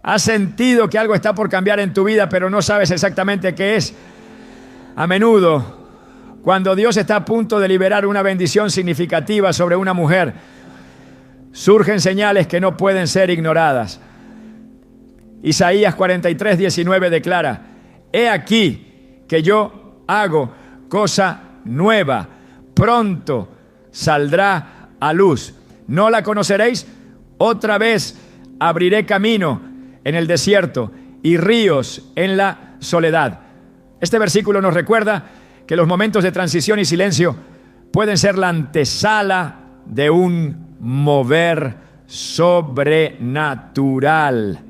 ¿Has sentido que algo está por cambiar en tu vida, pero no sabes exactamente qué es? A menudo, cuando Dios está a punto de liberar una bendición significativa sobre una mujer, surgen señales que no pueden ser ignoradas. Isaías 43:19 declara: He aquí que yo hago cosa nueva, pronto saldrá a luz. ¿No la conoceréis? Otra vez abriré camino en el desierto y ríos en la soledad. Este versículo nos recuerda que los momentos de transición y silencio pueden ser la antesala de un mover sobrenatural.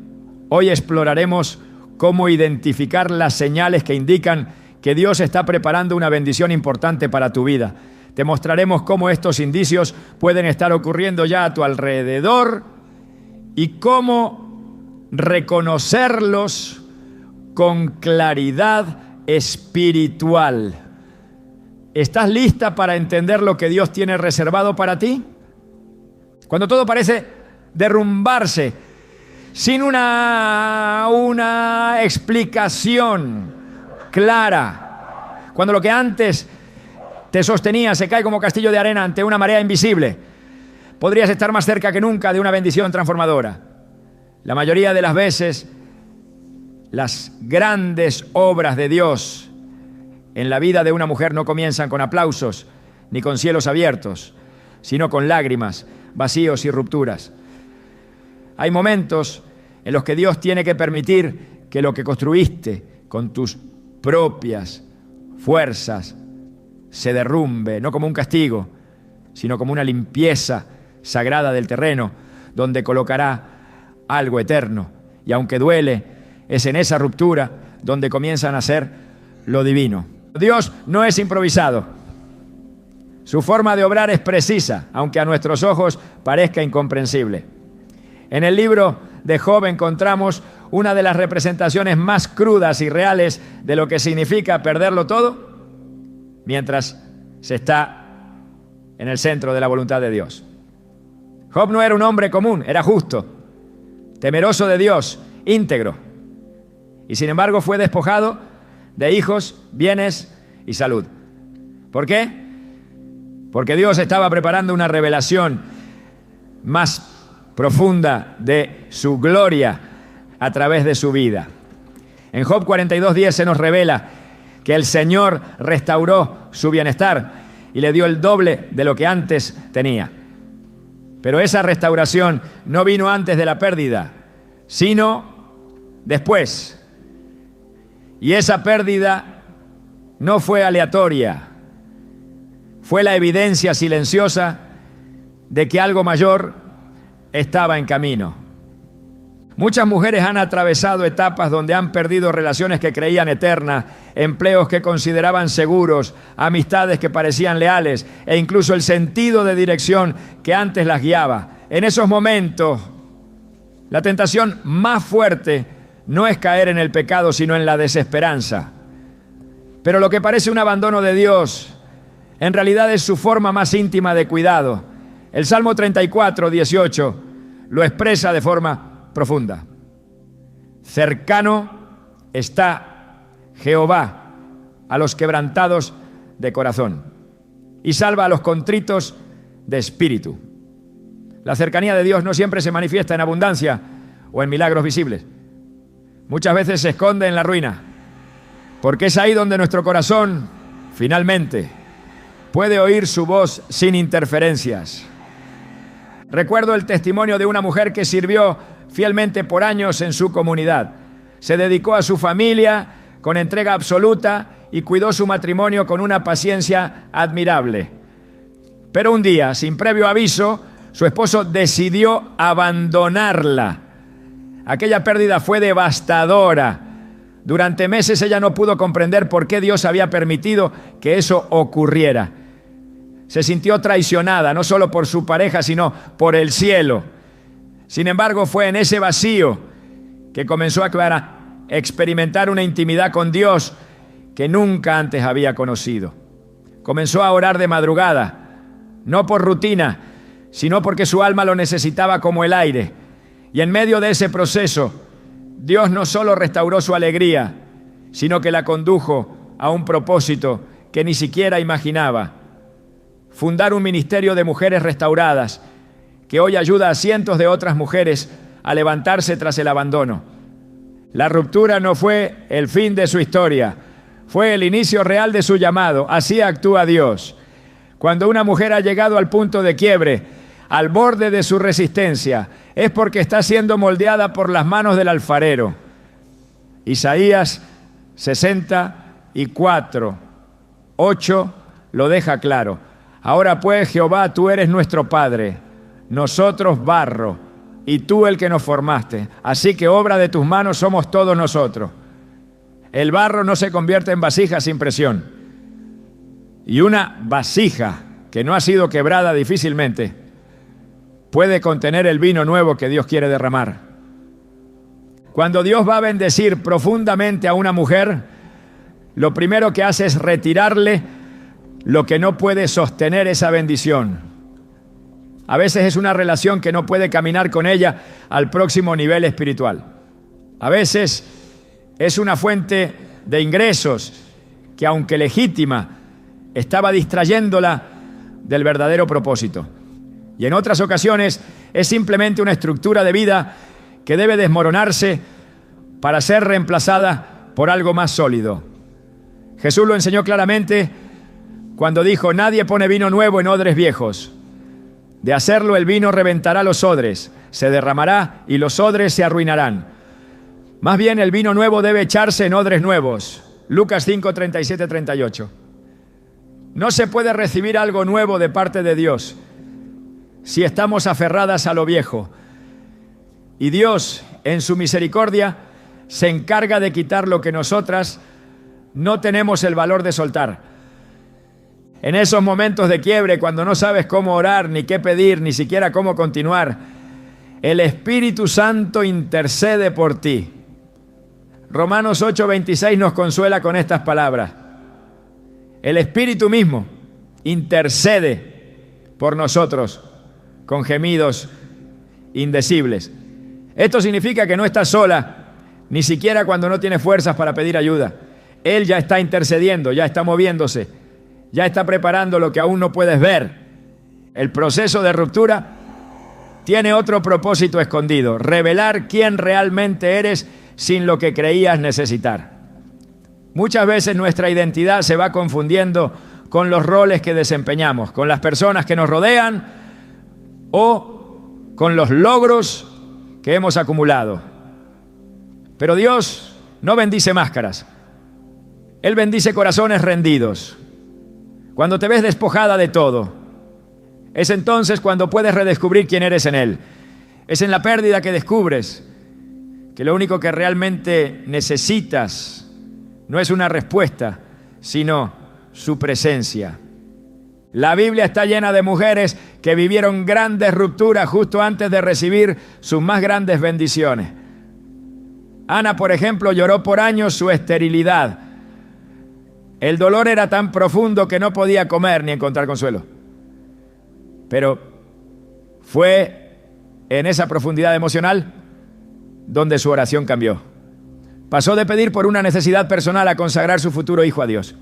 Hoy exploraremos cómo identificar las señales que indican que Dios está preparando una bendición importante para tu vida. Te mostraremos cómo estos indicios pueden estar ocurriendo ya a tu alrededor y cómo reconocerlos con claridad espiritual. ¿Estás lista para entender lo que Dios tiene reservado para ti? Cuando todo parece derrumbarse sin una explicación clara, cuando lo que antes te sostenía se cae como castillo de arena ante una marea invisible, podrías estar más cerca que nunca de una bendición transformadora. La mayoría de las veces, las grandes obras de Dios en la vida de una mujer no comienzan con aplausos ni con cielos abiertos, sino con lágrimas, vacíos y rupturas. Hay momentos en los que Dios tiene que permitir que lo que construiste con tus propias fuerzas se derrumbe, no como un castigo, sino como una limpieza sagrada del terreno, donde colocará algo eterno. Y aunque duele, es en esa ruptura donde comienza a nacer lo divino. Dios no es improvisado. Su forma de obrar es precisa, aunque a nuestros ojos parezca incomprensible. En el libro de Job encontramos una de las representaciones más crudas y reales de lo que significa perderlo todo mientras se está en el centro de la voluntad de Dios. Job no era un hombre común, era justo, temeroso de Dios, íntegro. Y sin embargo fue despojado de hijos, bienes y salud. ¿Por qué? Porque Dios estaba preparando una revelación más profunda de su gloria a través de su vida. En Job 42:10 se nos revela que el Señor restauró su bienestar y le dio el doble de lo que antes tenía. Pero esa restauración no vino antes de la pérdida, sino después. Y esa pérdida no fue aleatoria, fue la evidencia silenciosa de que algo mayor estaba en camino. Muchas mujeres han atravesado etapas donde han perdido relaciones que creían eternas, empleos que consideraban seguros, amistades que parecían leales e incluso el sentido de dirección que antes las guiaba. En esos momentos, la tentación más fuerte no es caer en el pecado, sino en la desesperanza. Pero lo que parece un abandono de Dios, en realidad es su forma más íntima de cuidado. El Salmo 34:18 lo expresa de forma profunda. Cercano está Jehová a los quebrantados de corazón y salva a los contritos de espíritu. La cercanía de Dios no siempre se manifiesta en abundancia o en milagros visibles. Muchas veces se esconde en la ruina, porque es ahí donde nuestro corazón finalmente puede oír su voz sin interferencias. Recuerdo el testimonio de una mujer que sirvió fielmente por años en su comunidad. Se dedicó a su familia con entrega absoluta y cuidó su matrimonio con una paciencia admirable. Pero un día, sin previo aviso, su esposo decidió abandonarla. Aquella pérdida fue devastadora. Durante meses ella no pudo comprender por qué Dios había permitido que eso ocurriera. Se sintió traicionada, no solo por su pareja, sino por el cielo. Sin embargo, fue en ese vacío que comenzó a experimentar una intimidad con Dios que nunca antes había conocido. Comenzó a orar de madrugada, no por rutina, sino porque su alma lo necesitaba como el aire. Y en medio de ese proceso, Dios no solo restauró su alegría, sino que la condujo a un propósito que ni siquiera imaginaba: fundar un ministerio de mujeres restauradas que hoy ayuda a cientos de otras mujeres a levantarse tras el abandono. La ruptura no fue el fin de su historia, fue el inicio real de su llamado. Así actúa Dios. Cuando una mujer ha llegado al punto de quiebre, al borde de su resistencia, es porque está siendo moldeada por las manos del alfarero. Isaías 64:8 lo deja claro. Ahora pues, Jehová, tú eres nuestro Padre, nosotros barro, y tú el que nos formaste. Así que obra de tus manos somos todos nosotros. El barro no se convierte en vasija sin presión. Y una vasija que no ha sido quebrada difícilmente puede contener el vino nuevo que Dios quiere derramar. Cuando Dios va a bendecir profundamente a una mujer, lo primero que hace es retirarle lo que no puede sostener esa bendición. A veces es una relación que no puede caminar con ella al próximo nivel espiritual. A veces es una fuente de ingresos que, aunque legítima, estaba distrayéndola del verdadero propósito. Y en otras ocasiones es simplemente una estructura de vida que debe desmoronarse para ser reemplazada por algo más sólido. Jesús lo enseñó claramente cuando dijo: nadie pone vino nuevo en odres viejos. De hacerlo, el vino reventará los odres, se derramará y los odres se arruinarán. Más bien, el vino nuevo debe echarse en odres nuevos. Lucas 5:37-38. No se puede recibir algo nuevo de parte de Dios si estamos aferradas a lo viejo. Y Dios, en su misericordia, se encarga de quitar lo que nosotras no tenemos el valor de soltar. En esos momentos de quiebre, cuando no sabes cómo orar, ni qué pedir, ni siquiera cómo continuar, el Espíritu Santo intercede por ti. Romanos 8:26 nos consuela con estas palabras. El Espíritu mismo intercede por nosotros con gemidos indecibles. Esto significa que no estás sola, ni siquiera cuando no tienes fuerzas para pedir ayuda. Él ya está intercediendo, ya está moviéndose, ya está preparando lo que aún no puedes ver. El proceso de ruptura tiene otro propósito escondido: revelar quién realmente eres sin lo que creías necesitar. Muchas veces nuestra identidad se va confundiendo con los roles que desempeñamos, con las personas que nos rodean o con los logros que hemos acumulado. Pero Dios no bendice máscaras. Él bendice corazones rendidos. Cuando te ves despojada de todo, es entonces cuando puedes redescubrir quién eres en Él. Es en la pérdida que descubres que lo único que realmente necesitas no es una respuesta, sino su presencia. La Biblia está llena de mujeres que vivieron grandes rupturas justo antes de recibir sus más grandes bendiciones. Ana, por ejemplo, lloró por años su esterilidad. El dolor era tan profundo que no podía comer ni encontrar consuelo. Pero fue en esa profundidad emocional donde su oración cambió. Pasó de pedir por una necesidad personal a consagrar su futuro hijo a Dios.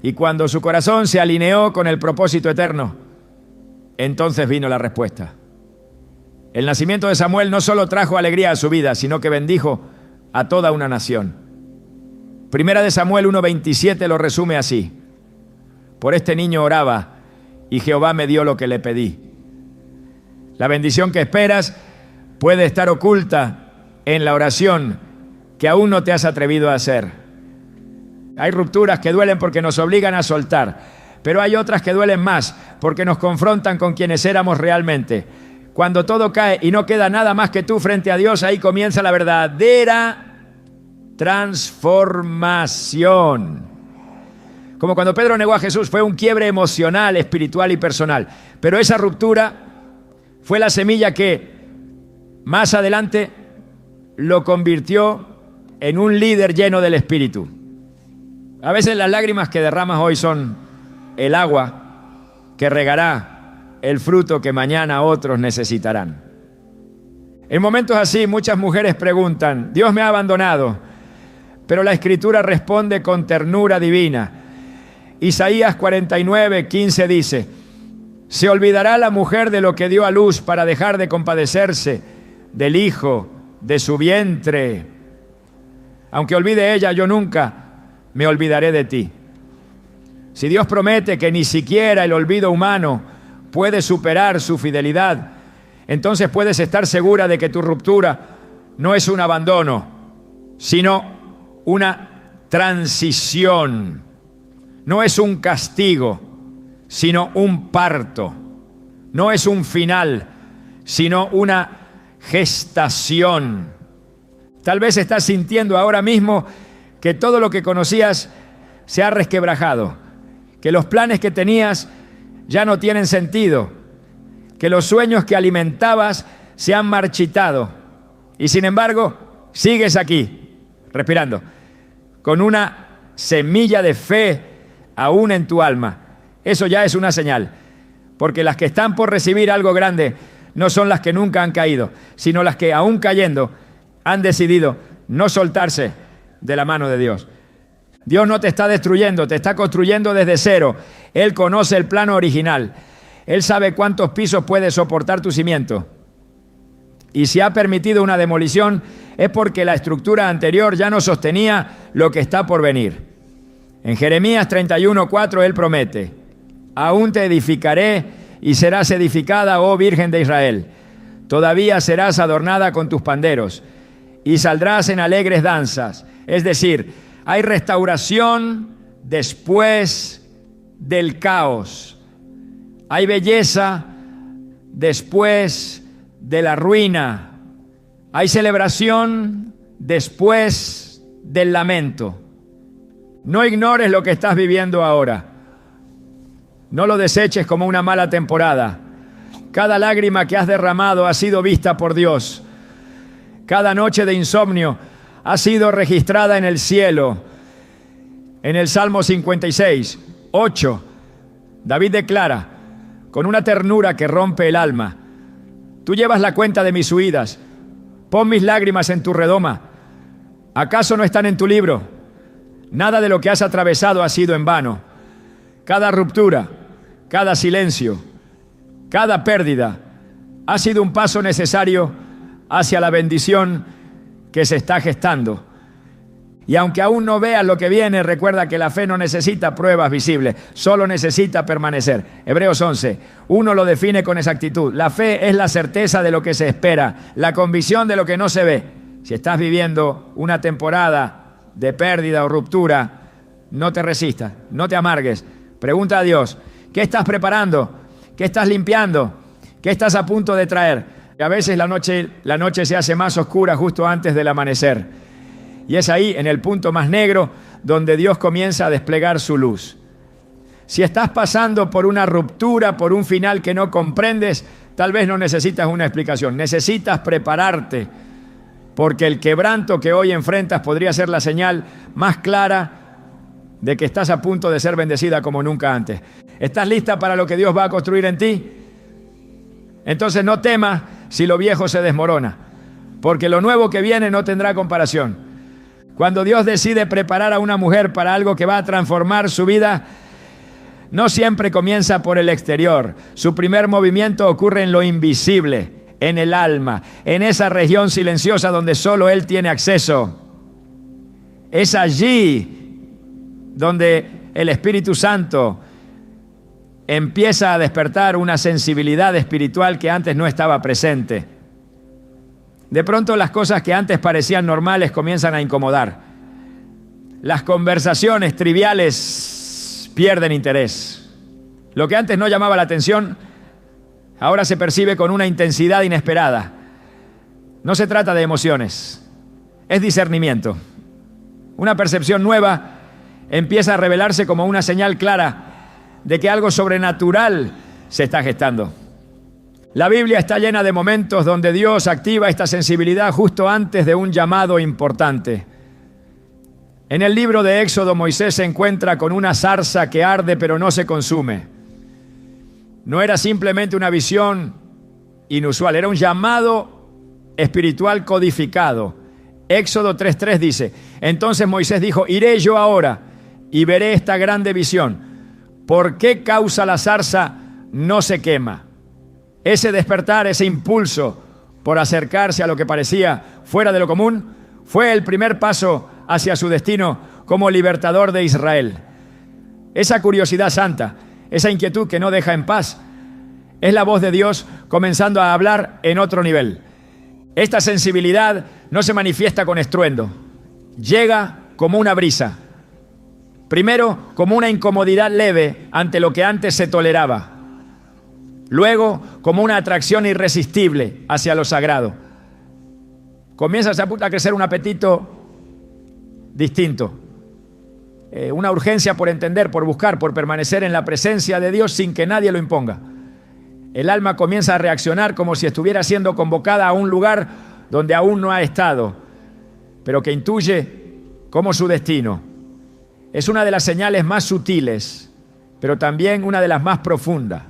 Y cuando su corazón se alineó con el propósito eterno, entonces vino la respuesta. El nacimiento de Samuel no solo trajo alegría a su vida, sino que bendijo a toda una nación. Primera de Samuel 1:27 lo resume así: por este niño oraba y Jehová me dio lo que le pedí. La bendición que esperas puede estar oculta en la oración que aún no te has atrevido a hacer. Hay rupturas que duelen porque nos obligan a soltar, pero hay otras que duelen más porque nos confrontan con quienes éramos realmente. Cuando todo cae y no queda nada más que tú frente a Dios, ahí comienza la verdadera transformación. Como cuando Pedro negó a Jesús, fue un quiebre emocional, espiritual y personal. Pero esa ruptura fue la semilla que más adelante lo convirtió en un líder lleno del Espíritu. A veces las lágrimas que derramas hoy son el agua que regará el fruto que mañana otros necesitarán. En momentos así, muchas mujeres preguntan, Dios me ha abandonado, pero la Escritura responde con ternura divina. Isaías 49:15 dice, ¿se olvidará la mujer de lo que dio a luz para dejar de compadecerse del hijo de su vientre? Aunque olvide ella, yo nunca me olvidaré de ti. Si Dios promete que ni siquiera el olvido humano puede superar su fidelidad, entonces puedes estar segura de que tu ruptura no es un abandono, sino una transición. No es un castigo, sino un parto. No es un final, sino una gestación. Tal vez estás sintiendo ahora mismo que todo lo que conocías se ha resquebrajado, que los planes que tenías ya no tienen sentido, que los sueños que alimentabas se han marchitado y sin embargo sigues aquí, respirando, con una semilla de fe aún en tu alma. Eso ya es una señal, porque las que están por recibir algo grande no son las que nunca han caído, sino las que aún cayendo han decidido no soltarse de la mano de Dios. Dios no te está destruyendo, te está construyendo desde cero. Él conoce el plano original. Él sabe cuántos pisos puede soportar tu cimiento. Y si ha permitido una demolición, es porque la estructura anterior ya no sostenía lo que está por venir. En Jeremías 31:4 Él promete, aún te edificaré y serás edificada, oh Virgen de Israel. Todavía serás adornada con tus panderos y saldrás en alegres danzas. Es decir, hay restauración después del caos. Hay belleza después de la ruina. Hay celebración después del lamento. No ignores lo que estás viviendo ahora. No lo deseches como una mala temporada. Cada lágrima que has derramado ha sido vista por Dios. Cada noche de insomnio ha sido registrada en el cielo. En el Salmo 56:8, David declara, con una ternura que rompe el alma, tú llevas la cuenta de mis huidas, pon mis lágrimas en tu redoma. ¿Acaso no están en tu libro? Nada de lo que has atravesado ha sido en vano. Cada ruptura, cada silencio, cada pérdida ha sido un paso necesario hacia la bendición que se está gestando. Y aunque aún no veas lo que viene, recuerda que la fe no necesita pruebas visibles, solo necesita permanecer. Hebreos 11:1 lo define con exactitud. La fe es la certeza de lo que se espera, la convicción de lo que no se ve. Si estás viviendo una temporada de pérdida o ruptura, no te resistas, no te amargues. Pregunta a Dios, ¿qué estás preparando? ¿Qué estás limpiando? ¿Qué estás a punto de traer? A veces la noche se hace más oscura justo antes del amanecer. Y es ahí, en el punto más negro, donde Dios comienza a desplegar su luz. Si estás pasando por una ruptura, por un final que no comprendes, tal vez no necesitas una explicación. Necesitas prepararte, porque el quebranto que hoy enfrentas podría ser la señal más clara de que estás a punto de ser bendecida como nunca antes. ¿Estás lista para lo que Dios va a construir en ti? Entonces no temas si lo viejo se desmorona, porque lo nuevo que viene no tendrá comparación. Cuando Dios decide preparar a una mujer para algo que va a transformar su vida, no siempre comienza por el exterior. Su primer movimiento ocurre en lo invisible, en el alma, en esa región silenciosa donde solo Él tiene acceso. Es allí donde el Espíritu Santo empieza a despertar una sensibilidad espiritual que antes no estaba presente. De pronto las cosas que antes parecían normales comienzan a incomodar. Las conversaciones triviales pierden interés. Lo que antes no llamaba la atención, ahora se percibe con una intensidad inesperada. No se trata de emociones, es discernimiento. Una percepción nueva empieza a revelarse como una señal clara de que algo sobrenatural se está gestando. La Biblia está llena de momentos donde Dios activa esta sensibilidad justo antes de un llamado importante. En el libro de Éxodo, Moisés se encuentra con una zarza que arde pero no se consume. No era simplemente una visión inusual, era un llamado espiritual codificado. Éxodo 3:3 dice: entonces Moisés dijo: iré yo ahora y veré esta grande visión. ¿Por qué causa la zarza no se quema? Ese despertar, ese impulso por acercarse a lo que parecía fuera de lo común, fue el primer paso hacia su destino como libertador de Israel. Esa curiosidad santa, esa inquietud que no deja en paz, es la voz de Dios comenzando a hablar en otro nivel. Esta sensibilidad no se manifiesta con estruendo, llega como una brisa. Primero, como una incomodidad leve ante lo que antes se toleraba. Luego, como una atracción irresistible hacia lo sagrado. Comienza a crecer un apetito distinto. Una urgencia por entender, por buscar, por permanecer en la presencia de Dios sin que nadie lo imponga. El alma comienza a reaccionar como si estuviera siendo convocada a un lugar donde aún no ha estado, pero que intuye como su destino. Es una de las señales más sutiles, pero también una de las más profundas.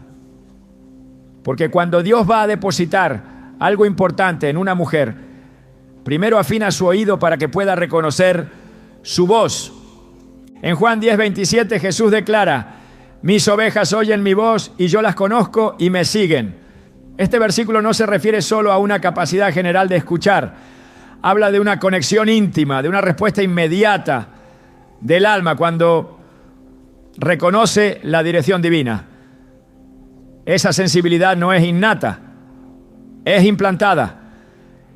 Porque cuando Dios va a depositar algo importante en una mujer, primero afina su oído para que pueda reconocer su voz. En Juan 10:27 Jesús declara: mis ovejas oyen mi voz y yo las conozco y me siguen. Este versículo no se refiere solo a una capacidad general de escuchar. Habla de una conexión íntima, de una respuesta inmediata del alma cuando reconoce la dirección divina. Esa sensibilidad no es innata, es implantada,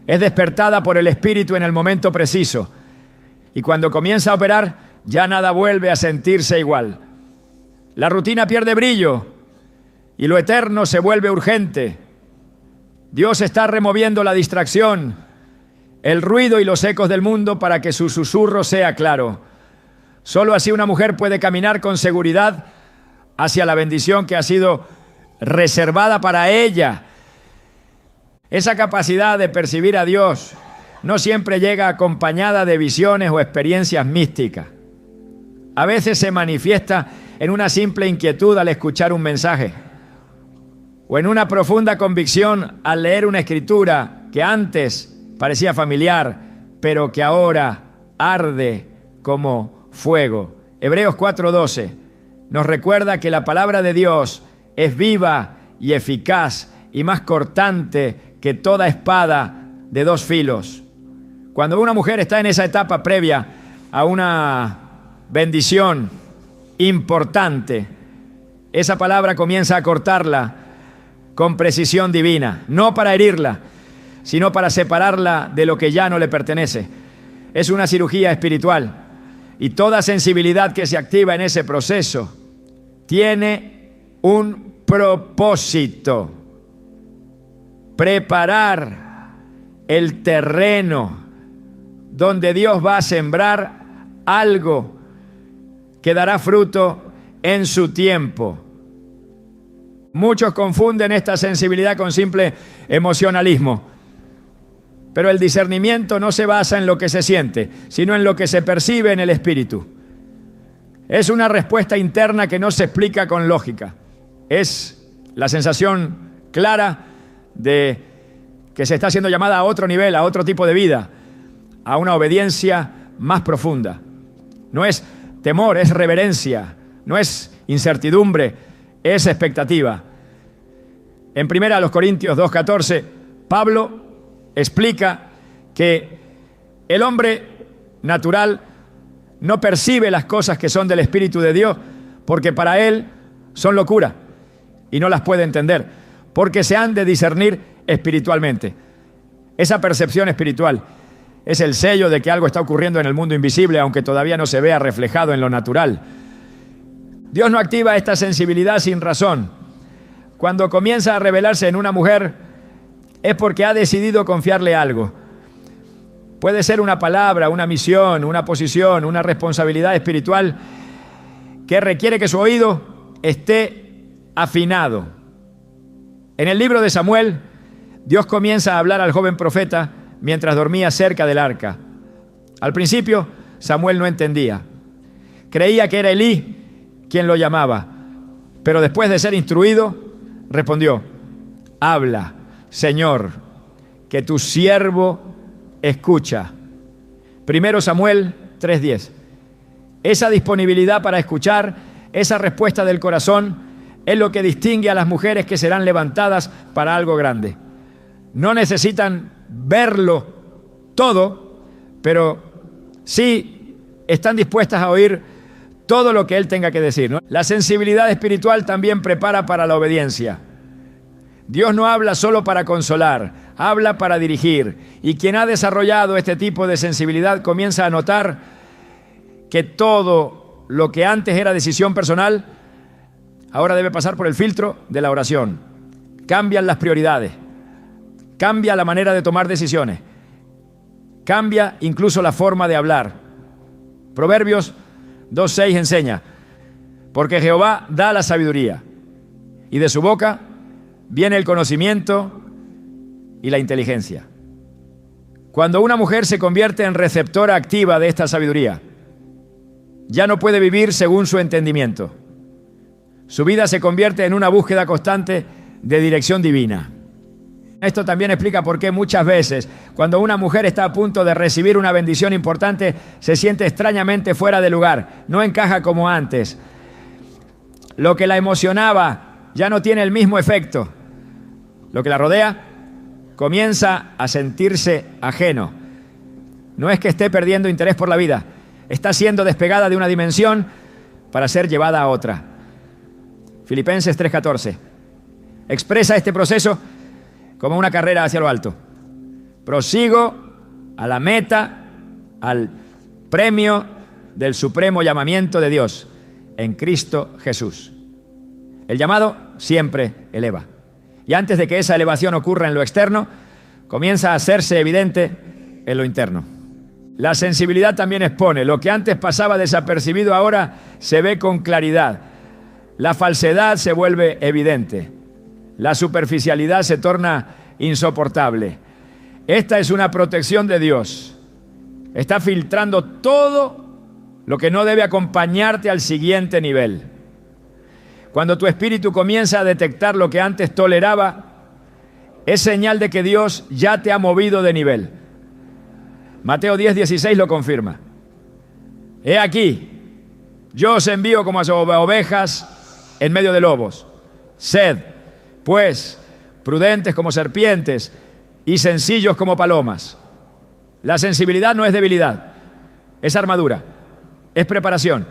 es despertada por el Espíritu en el momento preciso. Y cuando comienza a operar, ya nada vuelve a sentirse igual. La rutina pierde brillo y lo eterno se vuelve urgente. Dios está removiendo la distracción, el ruido y los ecos del mundo para que su susurro sea claro. Solo así una mujer puede caminar con seguridad hacia la bendición que ha sido reservada para ella. Esa capacidad de percibir a Dios no siempre llega acompañada de visiones o experiencias místicas. A veces se manifiesta en una simple inquietud al escuchar un mensaje, o en una profunda convicción al leer una escritura que antes parecía familiar, pero que ahora arde como fuego. Hebreos 4:12 nos recuerda que la palabra de Dios es viva y eficaz y más cortante que toda espada de dos filos. Cuando una mujer está en esa etapa previa a una bendición importante, esa palabra comienza a cortarla con precisión divina, no para herirla, sino para separarla de lo que ya no le pertenece. Es una cirugía espiritual y toda sensibilidad que se activa en ese proceso tiene un propósito: preparar el terreno donde Dios va a sembrar algo que dará fruto en su tiempo. Muchos confunden esta sensibilidad con simple emocionalismo, pero el discernimiento no se basa en lo que se siente, sino en lo que se percibe en el espíritu. Es una respuesta interna que no se explica con lógica. Es la sensación clara de que se está siendo llamada a otro nivel, a otro tipo de vida, a una obediencia más profunda. No es temor, es reverencia, no es incertidumbre, es expectativa. En 1 Corintios 2:14, Pablo explica que el hombre natural no percibe las cosas que son del Espíritu de Dios porque para él son locura y no las puede entender, porque se han de discernir espiritualmente. Esa percepción espiritual es el sello de que algo está ocurriendo en el mundo invisible, aunque todavía no se vea reflejado en lo natural. Dios no activa esta sensibilidad sin razón. Cuando comienza a revelarse en una mujer, es porque ha decidido confiarle algo. Puede ser una palabra, una misión, una posición, una responsabilidad espiritual que requiere que su oído esté afinado. En el libro de Samuel, Dios comienza a hablar al joven profeta mientras dormía cerca del arca. Al principio, Samuel no entendía. Creía que era Elí quien lo llamaba, pero después de ser instruido, respondió: habla, Señor, que tu siervo escucha. 1 Samuel 3:10. Esa disponibilidad para escuchar, esa respuesta del corazón, es lo que distingue a las mujeres que serán levantadas para algo grande. No necesitan verlo todo, pero sí están dispuestas a oír todo lo que Él tenga que decir, ¿no? La sensibilidad espiritual también prepara para la obediencia. Dios no habla solo para consolar, habla para dirigir. Y quien ha desarrollado este tipo de sensibilidad comienza a notar que todo lo que antes era decisión personal, ahora debe pasar por el filtro de la oración. Cambian las prioridades, cambia la manera de tomar decisiones, cambia incluso la forma de hablar. Proverbios 2:6 enseña: porque Jehová da la sabiduría, y de su boca viene el conocimiento y la inteligencia. Cuando una mujer se convierte en receptora activa de esta sabiduría, ya no puede vivir según su entendimiento. Su vida se convierte en una búsqueda constante de dirección divina. Esto también explica por qué muchas veces, cuando una mujer está a punto de recibir una bendición importante, se siente extrañamente fuera de lugar, no encaja como antes. Lo que la emocionaba ya no tiene el mismo efecto. Lo que la rodea comienza a sentirse ajeno. No es que esté perdiendo interés por la vida, está siendo despegada de una dimensión para ser llevada a otra. Filipenses 3:14 expresa este proceso como una carrera hacia lo alto. Prosigo a la meta, al premio del supremo llamamiento de Dios en Cristo Jesús. El llamado siempre eleva. Y antes de que esa elevación ocurra en lo externo, comienza a hacerse evidente en lo interno. La sensibilidad también expone. Lo que antes pasaba desapercibido ahora se ve con claridad. La falsedad se vuelve evidente. La superficialidad se torna insoportable. Esta es una protección de Dios. Está filtrando todo lo que no debe acompañarte al siguiente nivel. Cuando tu espíritu comienza a detectar lo que antes toleraba, es señal de que Dios ya te ha movido de nivel. Mateo 10:16 lo confirma. He aquí, yo os envío como a ovejas en medio de lobos. Sed, pues, prudentes como serpientes y sencillos como palomas. La sensibilidad no es debilidad, es armadura, es preparación,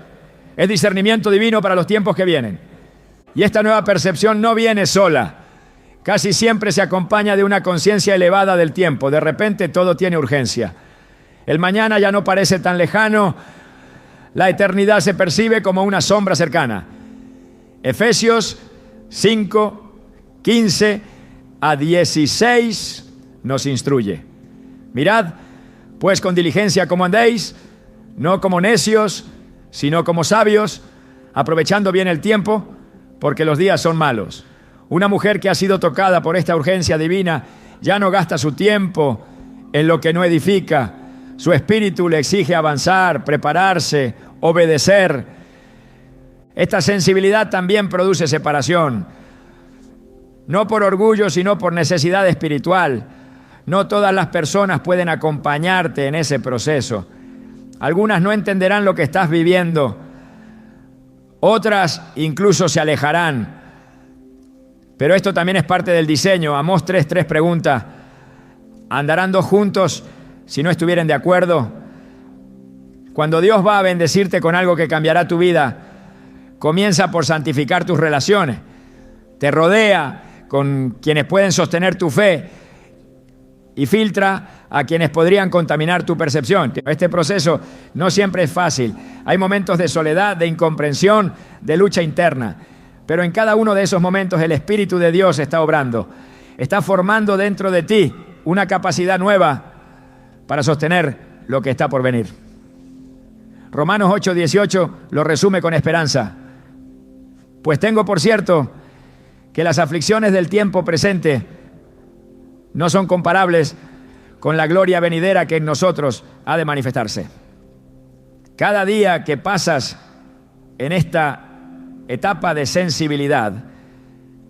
es discernimiento divino para los tiempos que vienen. Y esta nueva percepción no viene sola, casi siempre se acompaña de una conciencia elevada del tiempo. De repente todo tiene urgencia. El mañana ya no parece tan lejano, la eternidad se percibe como una sombra cercana. Efesios 5:15 a 16 nos instruye. Mirad, pues con diligencia como andéis, no como necios, sino como sabios, aprovechando bien el tiempo, porque los días son malos. Una mujer que ha sido tocada por esta urgencia divina ya no gasta su tiempo en lo que no edifica. Su espíritu le exige avanzar, prepararse, obedecer. Esta sensibilidad también produce separación. No por orgullo, sino por necesidad espiritual. No todas las personas pueden acompañarte en ese proceso. Algunas no entenderán lo que estás viviendo. Otras incluso se alejarán. Pero esto también es parte del diseño. Amós 3:3 pregunta: ¿andarán dos juntos si no estuvieren de acuerdo? Cuando Dios va a bendecirte con algo que cambiará tu vida, comienza por santificar tus relaciones. Te rodea con quienes pueden sostener tu fe y filtra a quienes podrían contaminar tu percepción. Este proceso no siempre es fácil. Hay momentos de soledad, de incomprensión, de lucha interna. Pero en cada uno de esos momentos el Espíritu de Dios está obrando. Está formando dentro de ti una capacidad nueva para sostener lo que está por venir. Romanos 8:18 lo resume con esperanza. Pues tengo por cierto que las aflicciones del tiempo presente no son comparables con la gloria venidera que en nosotros ha de manifestarse. Cada día que pasas en esta etapa de sensibilidad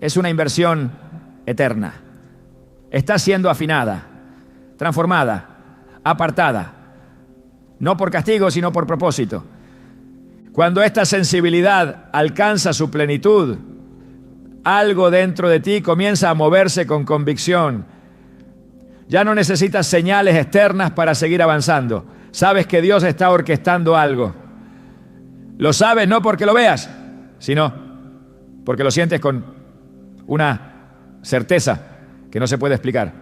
es una inversión eterna. Está siendo afinada, transformada, apartada, no por castigo, sino por propósito. Cuando esta sensibilidad alcanza su plenitud, algo dentro de ti comienza a moverse con convicción. Ya no necesitas señales externas para seguir avanzando. Sabes que Dios está orquestando algo. Lo sabes no porque lo veas, sino porque lo sientes con una certeza que no se puede explicar.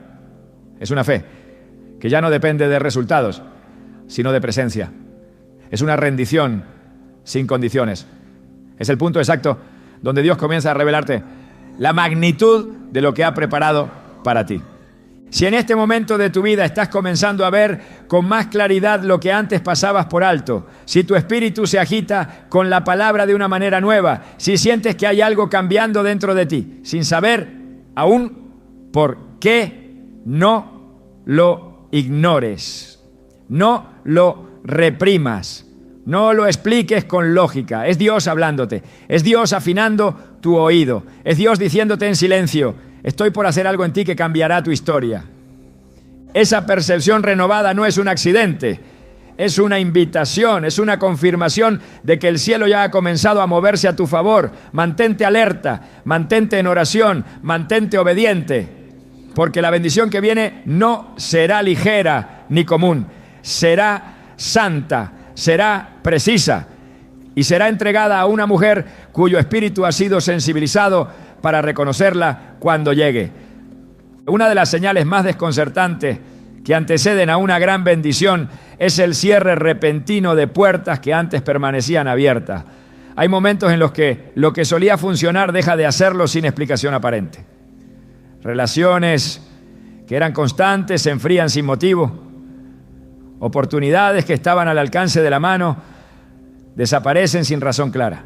Es una fe que ya no depende de resultados, sino de presencia. Es una rendición sin condiciones. Es el punto exacto donde Dios comienza a revelarte la magnitud de lo que ha preparado para ti. Si en este momento de tu vida estás comenzando a ver con más claridad lo que antes pasabas por alto, si tu espíritu se agita con la palabra de una manera nueva, si sientes que hay algo cambiando dentro de ti, sin saber aún por qué, no lo ignores, no lo reprimas, no lo expliques con lógica. Es Dios hablándote, es Dios afinando tu oído, es Dios diciéndote en silencio: estoy por hacer algo en ti que cambiará tu historia. Esa percepción renovada no es un accidente, es una invitación, es una confirmación de que el cielo ya ha comenzado a moverse a tu favor. Mantente alerta, mantente en oración, mantente obediente, porque la bendición que viene no será ligera ni común, será santa, será precisa y será entregada a una mujer cuyo espíritu ha sido sensibilizado para reconocerla cuando llegue. Una de las señales más desconcertantes que anteceden a una gran bendición es el cierre repentino de puertas que antes permanecían abiertas. Hay momentos en los que lo que solía funcionar deja de hacerlo sin explicación aparente. Relaciones que eran constantes se enfrían sin motivo. Oportunidades que estaban al alcance de la mano desaparecen sin razón clara.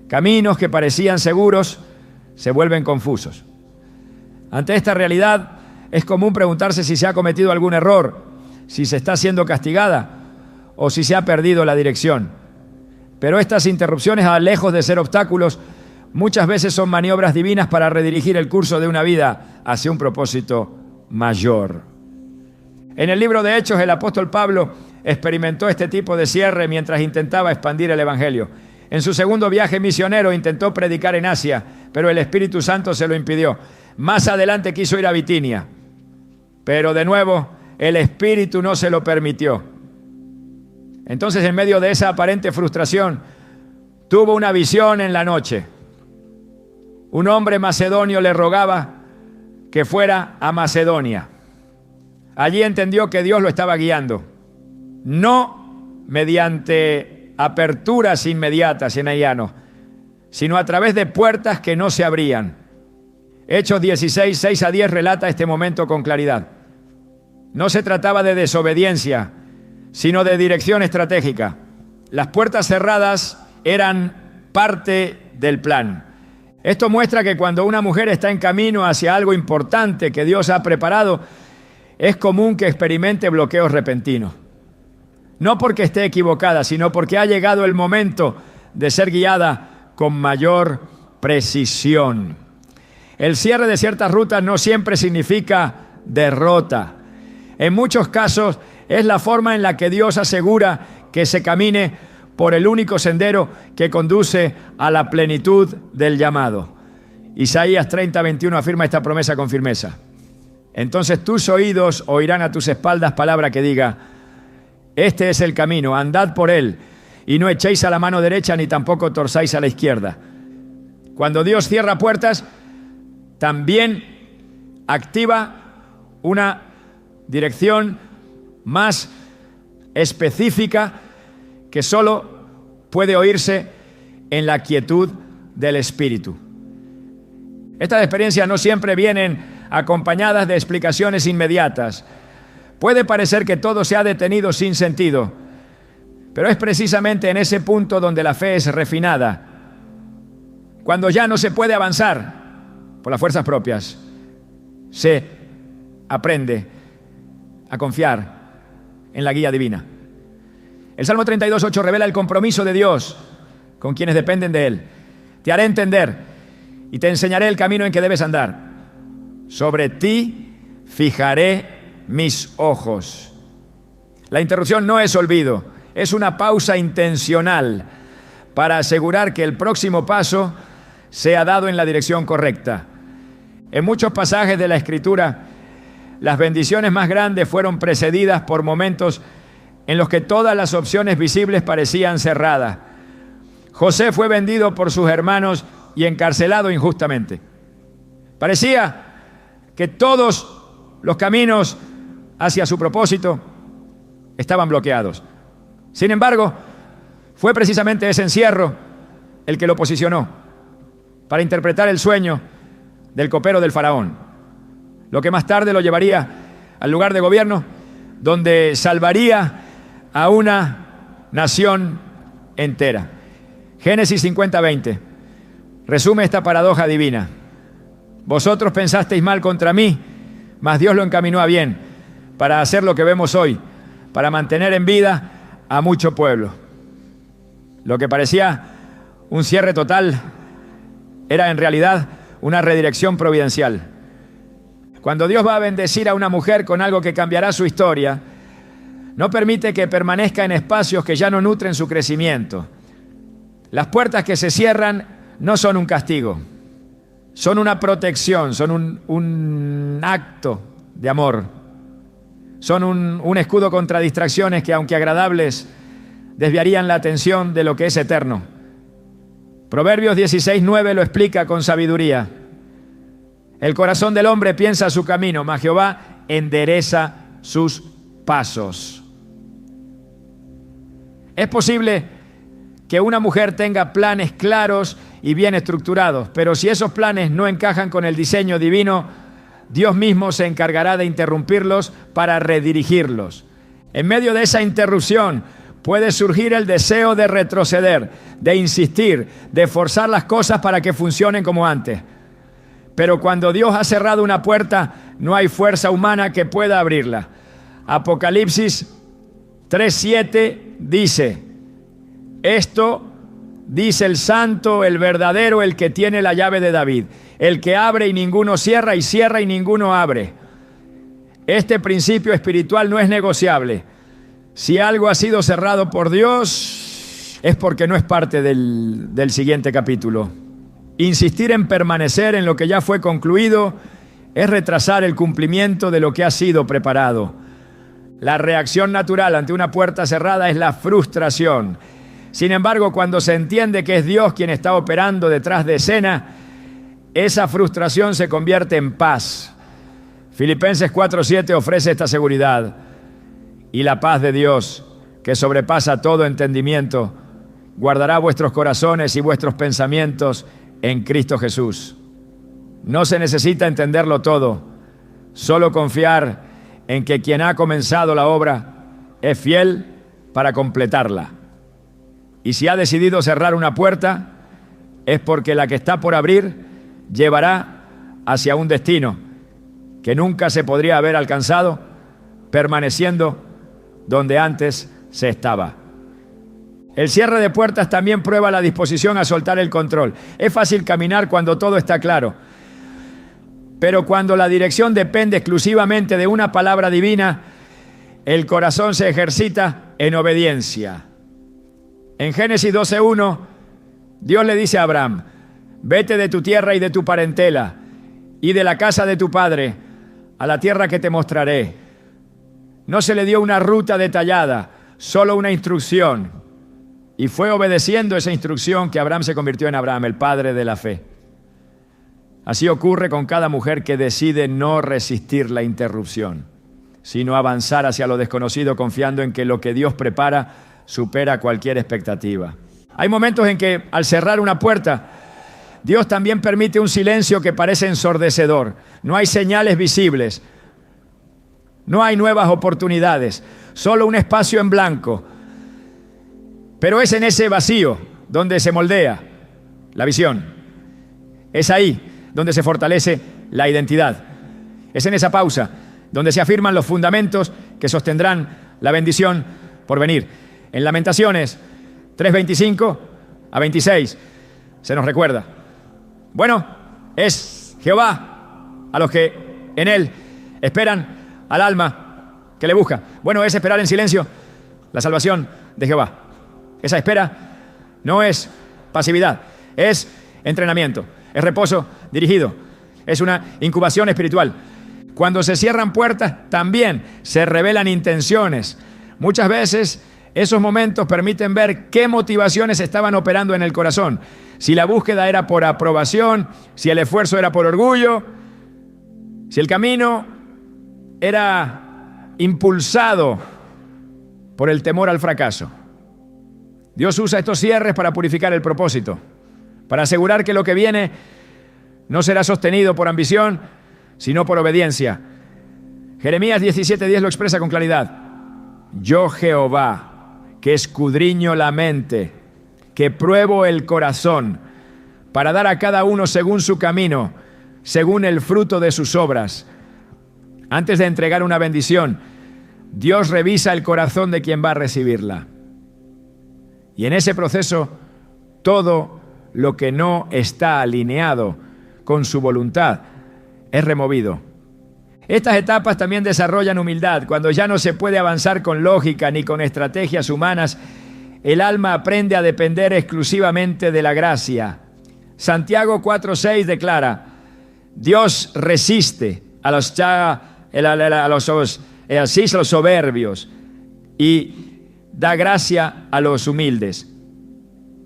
Caminos que parecían seguros se vuelven confusos. Ante esta realidad es común preguntarse si se ha cometido algún error, si se está siendo castigada o si se ha perdido la dirección. Pero estas interrupciones, lejos de ser obstáculos, muchas veces son maniobras divinas para redirigir el curso de una vida hacia un propósito mayor. En el libro de Hechos, el apóstol Pablo experimentó este tipo de cierre mientras intentaba expandir el evangelio. En su segundo viaje misionero intentó predicar en Asia, pero el Espíritu Santo se lo impidió. Más adelante quiso ir a Bitinia, pero de nuevo el Espíritu no se lo permitió. Entonces, en medio de esa aparente frustración, tuvo una visión en la noche. Un hombre macedonio le rogaba que fuera a Macedonia. Allí entendió que Dios lo estaba guiando, no mediante aperturas inmediatas en llano, sino a través de puertas que no se abrían. Hechos 16, 6-10 relata este momento con claridad. No se trataba de desobediencia, sino de dirección estratégica. Las puertas cerradas eran parte del plan. Esto muestra que cuando una mujer está en camino hacia algo importante que Dios ha preparado, es común que experimente bloqueos repentinos. No porque esté equivocada, sino porque ha llegado el momento de ser guiada con mayor precisión. El cierre de ciertas rutas no siempre significa derrota. En muchos casos es la forma en la que Dios asegura que se camine por el único sendero que conduce a la plenitud del llamado. Isaías 30:21 afirma esta promesa con firmeza. Entonces tus oídos oirán a tus espaldas palabra que diga: este es el camino, andad por él, y no echéis a la mano derecha ni tampoco torzáis a la izquierda. Cuando Dios cierra puertas, también activa una dirección más específica que solo puede oírse en la quietud del Espíritu. Estas experiencias no siempre vienen acompañadas de explicaciones inmediatas. Puede parecer que todo se ha detenido sin sentido, pero es precisamente en ese punto donde la fe es refinada. Cuando ya no se puede avanzar por las fuerzas propias, se aprende a confiar en la guía divina. El Salmo 32:8 revela el compromiso de Dios con quienes dependen de Él. Te haré entender y te enseñaré el camino en que debes andar. Sobre ti fijaré mis ojos. La interrupción no es olvido, es una pausa intencional para asegurar que el próximo paso sea dado en la dirección correcta. En muchos pasajes de la Escritura, las bendiciones más grandes fueron precedidas por momentos en los que todas las opciones visibles parecían cerradas. José fue vendido por sus hermanos y encarcelado injustamente. Parecía que todos los caminos hacia su propósito estaban bloqueados. Sin embargo, fue precisamente ese encierro el que lo posicionó para interpretar el sueño del copero del faraón, lo que más tarde lo llevaría al lugar de gobierno donde salvaría a una nación entera. Génesis 50:20 resume esta paradoja divina. Vosotros pensasteis mal contra mí, mas Dios lo encaminó a bien para hacer lo que vemos hoy, para mantener en vida a mucho pueblo. Lo que parecía un cierre total era en realidad una redirección providencial. Cuando Dios va a bendecir a una mujer con algo que cambiará su historia, no permite que permanezca en espacios que ya no nutren su crecimiento. Las puertas que se cierran no son un castigo, son una protección, son un acto de amor, son un escudo contra distracciones que, aunque agradables, desviarían la atención de lo que es eterno. Proverbios 16:9 lo explica con sabiduría. El corazón del hombre piensa su camino, mas Jehová endereza sus pasos. Es posible que una mujer tenga planes claros y bien estructurados, pero si esos planes no encajan con el diseño divino, Dios mismo se encargará de interrumpirlos para redirigirlos. En medio de esa interrupción puede surgir el deseo de retroceder, de insistir, de forzar las cosas para que funcionen como antes. Pero cuando Dios ha cerrado una puerta, no hay fuerza humana que pueda abrirla. Apocalipsis 3:7 dice: esto dice el santo, el verdadero, el que tiene la llave de David, el que abre y ninguno cierra, y cierra y ninguno abre. Este principio espiritual no es negociable. Si algo ha sido cerrado por Dios, es porque no es parte del siguiente capítulo. Insistir en permanecer en lo que ya fue concluido es retrasar el cumplimiento de lo que ha sido preparado. La reacción natural ante una puerta cerrada es la frustración. Sin embargo, cuando se entiende que es Dios quien está operando detrás de escena, esa frustración se convierte en paz. Filipenses 4:7 ofrece esta seguridad. Y la paz de Dios, que sobrepasa todo entendimiento, guardará vuestros corazones y vuestros pensamientos en Cristo Jesús. No se necesita entenderlo todo, solo confiar en que quien ha comenzado la obra es fiel para completarla. Y si ha decidido cerrar una puerta, es porque la que está por abrir llevará hacia un destino que nunca se podría haber alcanzado permaneciendo donde antes se estaba. El cierre de puertas también prueba la disposición a soltar el control. Es fácil caminar cuando todo está claro, pero cuando la dirección depende exclusivamente de una palabra divina, el corazón se ejercita en obediencia. En Génesis 12:1, Dios le dice a Abraham: vete de tu tierra y de tu parentela y de la casa de tu padre a la tierra que te mostraré. No se le dio una ruta detallada, solo una instrucción. Y fue obedeciendo esa instrucción que Abraham se convirtió en Abraham, el padre de la fe. Así ocurre con cada mujer que decide no resistir la interrupción, sino avanzar hacia lo desconocido, confiando en que lo que Dios prepara supera cualquier expectativa. Hay momentos en que, al cerrar una puerta, Dios también permite un silencio que parece ensordecedor. No hay señales visibles, no hay nuevas oportunidades, solo un espacio en blanco. Pero es en ese vacío donde se moldea la visión. Es ahí donde se fortalece la identidad. Es en esa pausa donde se afirman los fundamentos que sostendrán la bendición por venir. En Lamentaciones 3:25-26 se nos recuerda: bueno es Jehová a los que en Él esperan, al alma que le busca? Bueno, es esperar en silencio la salvación de Jehová. Esa espera no es pasividad, es entrenamiento, es reposo dirigido, es una incubación espiritual. Cuando se cierran puertas, también se revelan intenciones. Muchas veces esos momentos permiten ver qué motivaciones estaban operando en el corazón. Si la búsqueda era por aprobación, si el esfuerzo era por orgullo, si el camino era impulsado por el temor al fracaso. Dios usa estos cierres para purificar el propósito, para asegurar que lo que viene no será sostenido por ambición, sino por obediencia. Jeremías 17:10 lo expresa con claridad. Yo, Jehová, que escudriño la mente, que pruebo el corazón, para dar a cada uno según su camino, según el fruto de sus obras. Antes de entregar una bendición, Dios revisa el corazón de quien va a recibirla. Y en ese proceso, todo lo que no está alineado con su voluntad es removido. Estas etapas también desarrollan humildad. Cuando ya no se puede avanzar con lógica ni con estrategias humanas, el alma aprende a depender exclusivamente de la gracia. Santiago 4:6 declara: Dios resiste a los soberbios y da gracia a los humildes.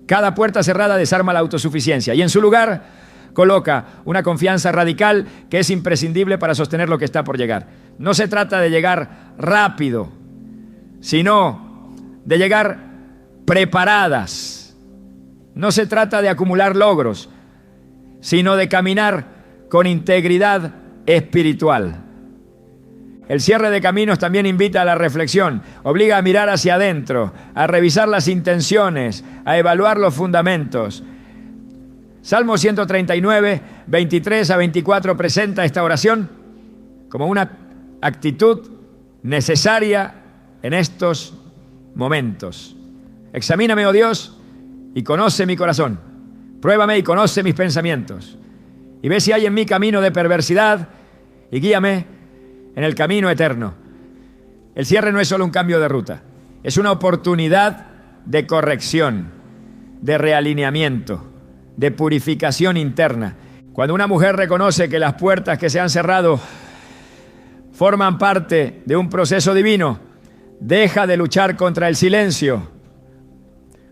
Cada puerta cerrada desarma la autosuficiencia y en su lugar coloca una confianza radical que es imprescindible para sostener lo que está por llegar. No se trata de llegar rápido, sino de llegar preparadas. No se trata de acumular logros, sino de caminar con integridad espiritual. El cierre de caminos también invita a la reflexión, obliga a mirar hacia adentro, a revisar las intenciones, a evaluar los fundamentos. Salmo 139, 23 a 24 presenta esta oración como una actitud necesaria en estos momentos. Examíname, oh Dios, y conoce mi corazón. Pruébame y conoce mis pensamientos. Y ve si hay en mí camino de perversidad y guíame en el camino eterno. El cierre no es solo un cambio de ruta, es una oportunidad de corrección, de realineamiento, de purificación interna. Cuando una mujer reconoce que las puertas que se han cerrado forman parte de un proceso divino, deja de luchar contra el silencio,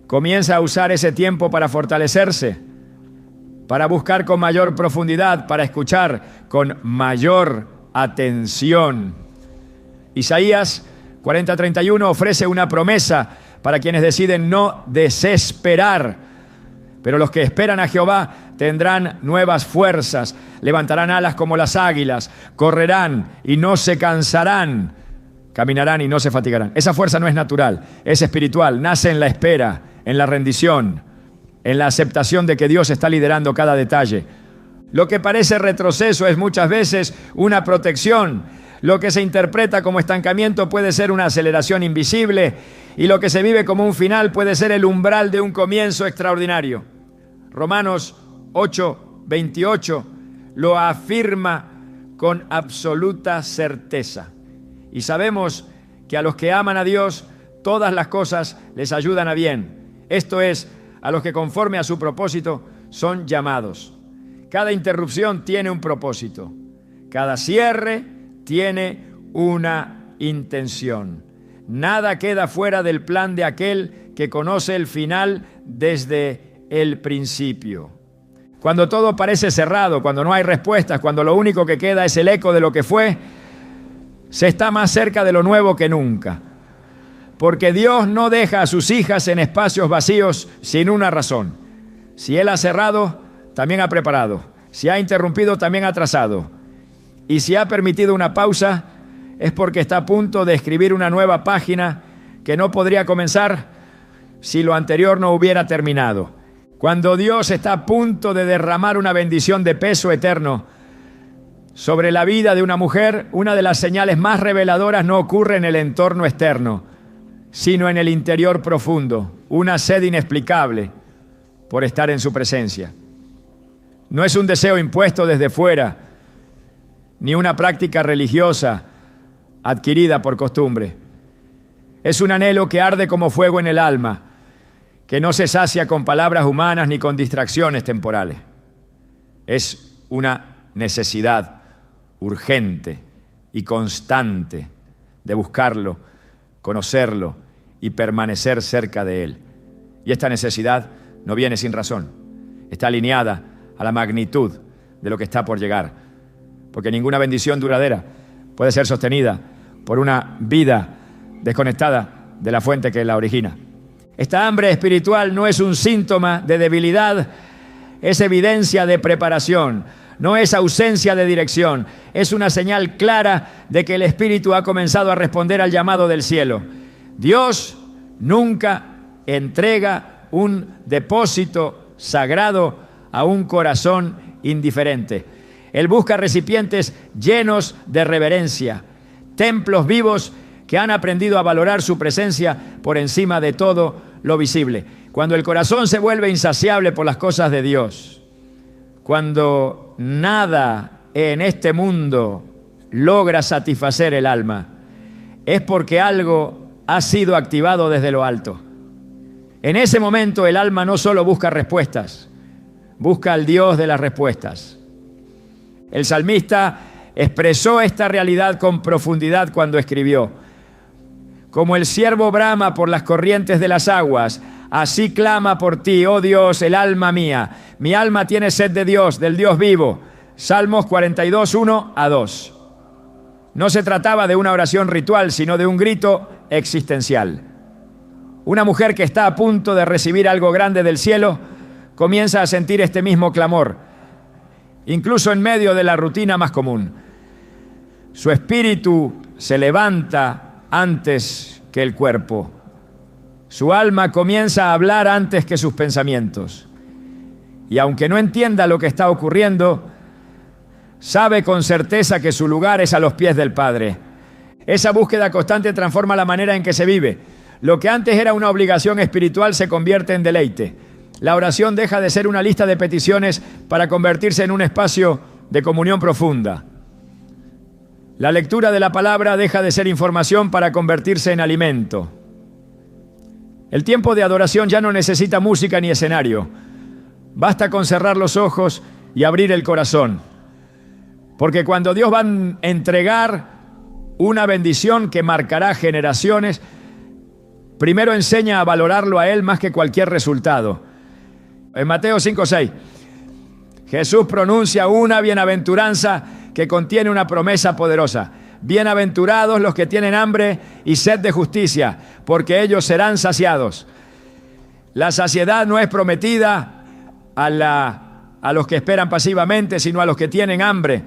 comienza a usar ese tiempo para fortalecerse, para buscar con mayor profundidad, para escuchar con mayor atención. Isaías 40:31 ofrece una promesa para quienes deciden no desesperar. Pero los que esperan a Jehová tendrán nuevas fuerzas, levantarán alas como las águilas, correrán y no se cansarán, caminarán y no se fatigarán. Esa fuerza no es natural, es espiritual, nace en la espera, en la rendición, en la aceptación de que Dios está liderando cada detalle. Lo que parece retroceso es muchas veces una protección. Lo que se interpreta como estancamiento puede ser una aceleración invisible y lo que se vive como un final puede ser el umbral de un comienzo extraordinario. Romanos 8:28 lo afirma con absoluta certeza. Y sabemos que a los que aman a Dios, todas las cosas les ayudan a bien. Esto es, a los que conforme a su propósito son llamados. Cada interrupción tiene un propósito. Cada cierre tiene una intención. Nada queda fuera del plan de aquel que conoce el final desde el principio. Cuando todo parece cerrado, cuando no hay respuestas, cuando lo único que queda es el eco de lo que fue, se está más cerca de lo nuevo que nunca. Porque Dios no deja a sus hijas en espacios vacíos sin una razón. Si Él ha cerrado, también ha preparado. Si ha interrumpido, también ha trazado. Y si ha permitido una pausa, es porque está a punto de escribir una nueva página que no podría comenzar si lo anterior no hubiera terminado. Cuando Dios está a punto de derramar una bendición de peso eterno sobre la vida de una mujer, una de las señales más reveladoras no ocurre en el entorno externo, sino en el interior profundo, una sed inexplicable por estar en su presencia. No es un deseo impuesto desde fuera, ni una práctica religiosa adquirida por costumbre. Es un anhelo que arde como fuego en el alma, que no se sacia con palabras humanas ni con distracciones temporales. Es una necesidad urgente y constante de buscarlo, conocerlo y permanecer cerca de Él. Y esta necesidad no viene sin razón. Está alineada a la magnitud de lo que está por llegar. Porque ninguna bendición duradera puede ser sostenida por una vida desconectada de la fuente que la origina. Esta hambre espiritual no es un síntoma de debilidad, es evidencia de preparación, no es ausencia de dirección, es una señal clara de que el Espíritu ha comenzado a responder al llamado del cielo. Dios nunca entrega un depósito sagrado a un corazón indiferente. Él busca recipientes llenos de reverencia, templos vivos que han aprendido a valorar su presencia por encima de todo lo visible. Cuando el corazón se vuelve insaciable por las cosas de Dios, cuando nada en este mundo logra satisfacer el alma, es porque algo ha sido activado desde lo alto. En ese momento el alma no solo busca respuestas, busca al Dios de las respuestas. El salmista expresó esta realidad con profundidad cuando escribió: como el ciervo brama por las corrientes de las aguas, así clama por ti, oh Dios, el alma mía. Mi alma tiene sed de Dios, del Dios vivo. Salmos 42, 1 a 2. No se trataba de una oración ritual, sino de un grito existencial. Una mujer que está a punto de recibir algo grande del cielo comienza a sentir este mismo clamor, incluso en medio de la rutina más común. Su espíritu se levanta antes que el cuerpo. Su alma comienza a hablar antes que sus pensamientos. Y aunque no entienda lo que está ocurriendo, sabe con certeza que su lugar es a los pies del Padre. Esa búsqueda constante transforma la manera en que se vive. Lo que antes era una obligación espiritual se convierte en deleite. La oración deja de ser una lista de peticiones para convertirse en un espacio de comunión profunda. La lectura de la palabra deja de ser información para convertirse en alimento. El tiempo de adoración ya no necesita música ni escenario. Basta con cerrar los ojos y abrir el corazón. Porque cuando Dios va a entregar una bendición que marcará generaciones, primero enseña a valorarlo a Él más que cualquier resultado. En Mateo 5:6, Jesús pronuncia una bienaventuranza que contiene una promesa poderosa. Bienaventurados los que tienen hambre y sed de justicia, porque ellos serán saciados. La saciedad no es prometida a los que esperan pasivamente, sino a los que tienen hambre.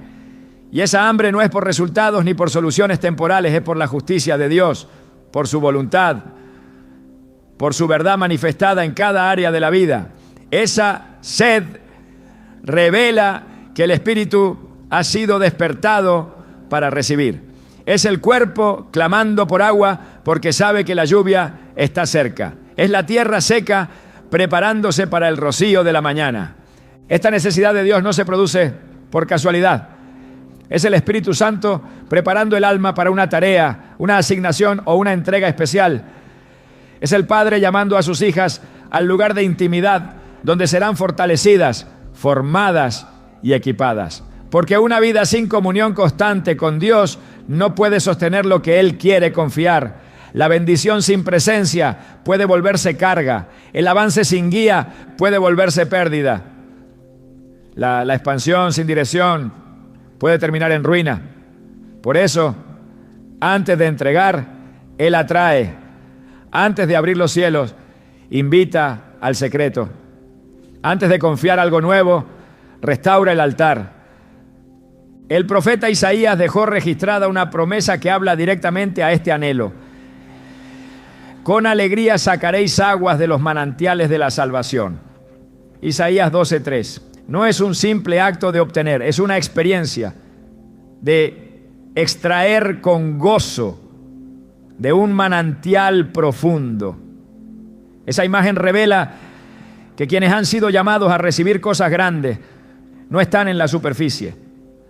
Y esa hambre no es por resultados ni por soluciones temporales, es por la justicia de Dios, por su voluntad, por su verdad manifestada en cada área de la vida. Esa sed revela que el Espíritu ha sido despertado para recibir. Es el cuerpo clamando por agua porque sabe que la lluvia está cerca. Es la tierra seca preparándose para el rocío de la mañana. Esta necesidad de Dios no se produce por casualidad. Es el Espíritu Santo preparando el alma para una tarea, una asignación o una entrega especial. Es el Padre llamando a sus hijas al lugar de intimidad donde serán fortalecidas, formadas y equipadas. Porque una vida sin comunión constante con Dios no puede sostener lo que Él quiere confiar. La bendición sin presencia puede volverse carga. El avance sin guía puede volverse pérdida. La expansión sin dirección puede terminar en ruina. Por eso, antes de entregar, Él atrae. Antes de abrir los cielos, invita al secreto. Antes de confiar algo nuevo, restaura el altar. El profeta Isaías dejó registrada una promesa que habla directamente a este anhelo. Con alegría sacaréis aguas de los manantiales de la salvación. Isaías 12:3. No es un simple acto de obtener, es una experiencia de extraer con gozo de un manantial profundo. Esa imagen revela que quienes han sido llamados a recibir cosas grandes no están en la superficie.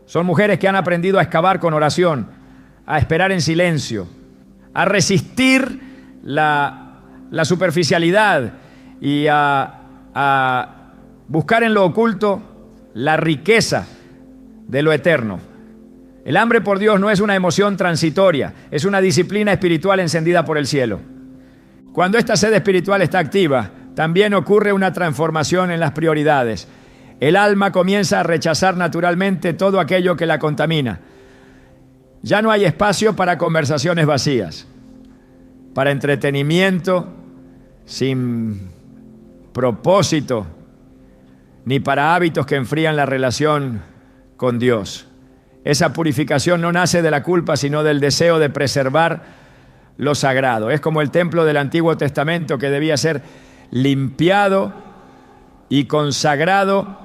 Son mujeres que han aprendido a excavar con oración, a esperar en silencio, a resistir la superficialidad y a buscar en lo oculto la riqueza de lo eterno. El hambre por Dios no es una emoción transitoria, es una disciplina espiritual encendida por el cielo. Cuando esta sed espiritual está activa, también ocurre una transformación en las prioridades. El alma comienza a rechazar naturalmente todo aquello que la contamina. Ya no hay espacio para conversaciones vacías, para entretenimiento sin propósito, ni para hábitos que enfrían la relación con Dios. Esa purificación no nace de la culpa, sino del deseo de preservar lo sagrado. Es como el templo del Antiguo Testamento, que debía ser limpiado y consagrado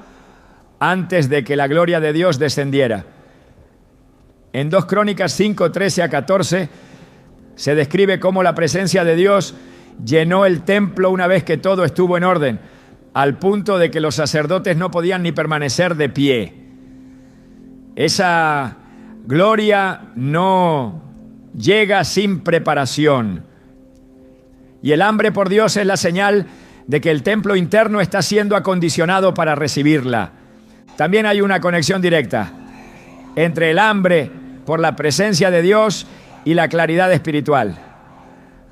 antes de que la gloria de Dios descendiera. En 2 Crónicas 5, 13 a 14 se describe cómo la presencia de Dios llenó el templo una vez que todo estuvo en orden, al punto de que los sacerdotes no podían ni permanecer de pie. Esa gloria no llega sin preparación. Y el hambre por Dios es la señal de que el templo interno está siendo acondicionado para recibirla. También hay una conexión directa entre el hambre por la presencia de Dios y la claridad espiritual.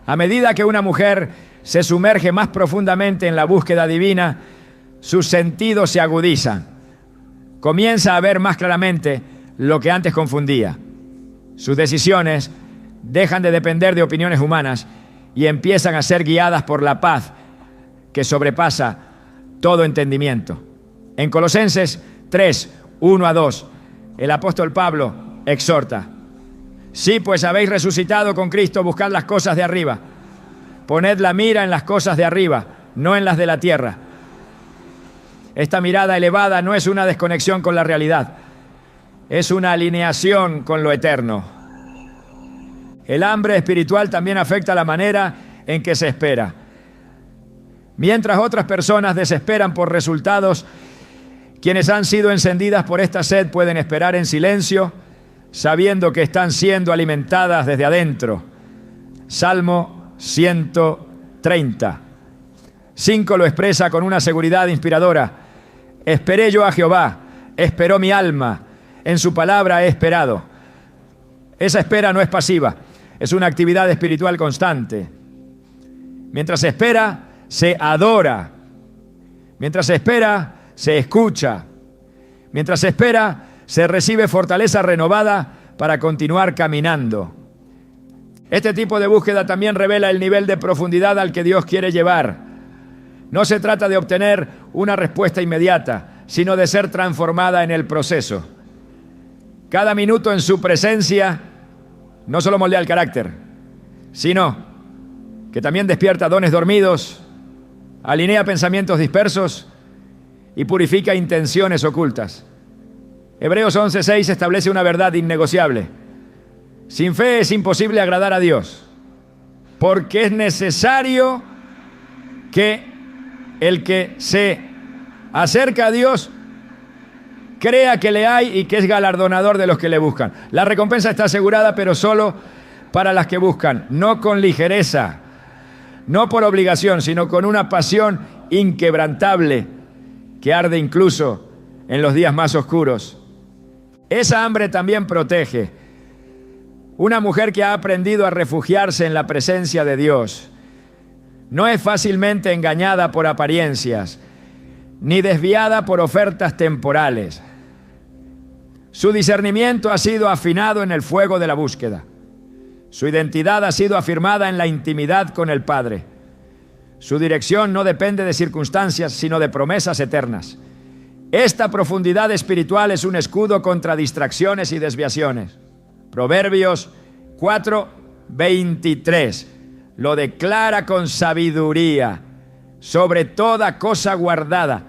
A medida que una mujer se sumerge más profundamente en la búsqueda divina, sus sentidos se agudizan. Comienza a ver más claramente lo que antes confundía. Sus decisiones dejan de depender de opiniones humanas y empiezan a ser guiadas por la paz que sobrepasa todo entendimiento. En Colosenses 3, 1 a 2, el apóstol Pablo exhorta: sí, pues habéis resucitado con Cristo, buscad las cosas de arriba. Poned la mira en las cosas de arriba, no en las de la tierra. Esta mirada elevada no es una desconexión con la realidad, es una alineación con lo eterno. El hambre espiritual también afecta la manera en que se espera. Mientras otras personas desesperan por resultados, quienes han sido encendidas por esta sed pueden esperar en silencio, sabiendo que están siendo alimentadas desde adentro. Salmo 130. 5 lo expresa con una seguridad inspiradora: esperé yo a Jehová, esperó mi alma, en su palabra he esperado. Esa espera no es pasiva, es una actividad espiritual constante. Mientras se espera, se adora. Mientras se espera, se escucha. Mientras se espera, se recibe fortaleza renovada para continuar caminando. Este tipo de búsqueda también revela el nivel de profundidad al que Dios quiere llevar. No se trata de obtener una respuesta inmediata, sino de ser transformada en el proceso. Cada minuto en su presencia no solo moldea el carácter, sino que también despierta dones dormidos, alinea pensamientos dispersos y purifica intenciones ocultas. Hebreos 11:6 establece una verdad innegociable: sin fe es imposible agradar a Dios, porque es necesario que el que se acerca a Dios crea que le hay y que es galardonador de los que le buscan. La recompensa está asegurada, pero solo para las que buscan, no con ligereza, no por obligación, sino con una pasión inquebrantable que arde incluso en los días más oscuros. Esa hambre también protege. Una mujer que ha aprendido a refugiarse en la presencia de Dios no es fácilmente engañada por apariencias, ni desviada por ofertas temporales. Su discernimiento ha sido afinado en el fuego de la búsqueda. Su identidad ha sido afirmada en la intimidad con el Padre. Su dirección no depende de circunstancias, sino de promesas eternas. Esta profundidad espiritual es un escudo contra distracciones y desviaciones. Proverbios 4:23 lo declara con sabiduría: sobre toda cosa guardada,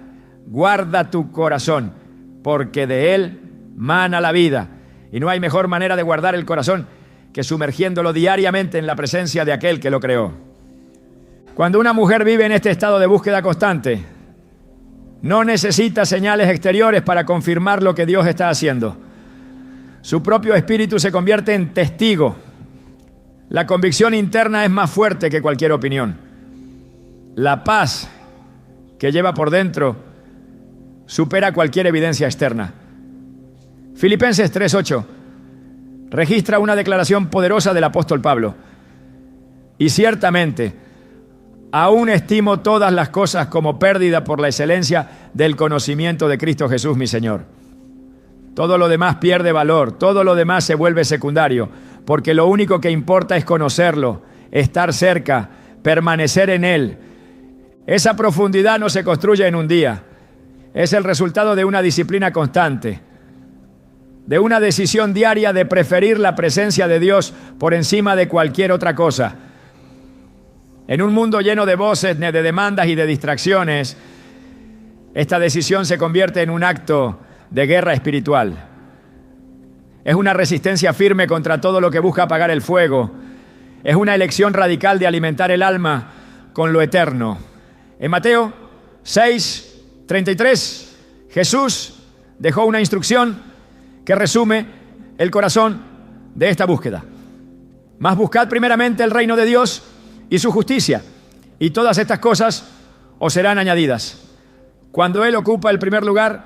guarda tu corazón, porque de él mana la vida. Y no hay mejor manera de guardar el corazón que sumergiéndolo diariamente en la presencia de aquel que lo creó. Cuando una mujer vive en este estado de búsqueda constante, no necesita señales exteriores para confirmar lo que Dios está haciendo. Su propio espíritu se convierte en testigo. La convicción interna es más fuerte que cualquier opinión. La paz que lleva por dentro supera cualquier evidencia externa. Filipenses 3:8 registra una declaración poderosa del apóstol Pablo. Y ciertamente, aún estimo todas las cosas como pérdida por la excelencia del conocimiento de Cristo Jesús, mi Señor. Todo lo demás pierde valor, todo lo demás se vuelve secundario, porque lo único que importa es conocerlo, estar cerca, permanecer en Él. Esa profundidad no se construye en un día, es el resultado de una disciplina constante, de una decisión diaria de preferir la presencia de Dios por encima de cualquier otra cosa. En un mundo lleno de voces, de demandas y de distracciones, esta decisión se convierte en un acto de guerra espiritual. Es una resistencia firme contra todo lo que busca apagar el fuego. Es una elección radical de alimentar el alma con lo eterno. En Mateo 6:33, Jesús dejó una instrucción que resume el corazón de esta búsqueda. Mas buscad primeramente el reino de Dios y su justicia, y todas estas cosas os serán añadidas. Cuando Él ocupa el primer lugar,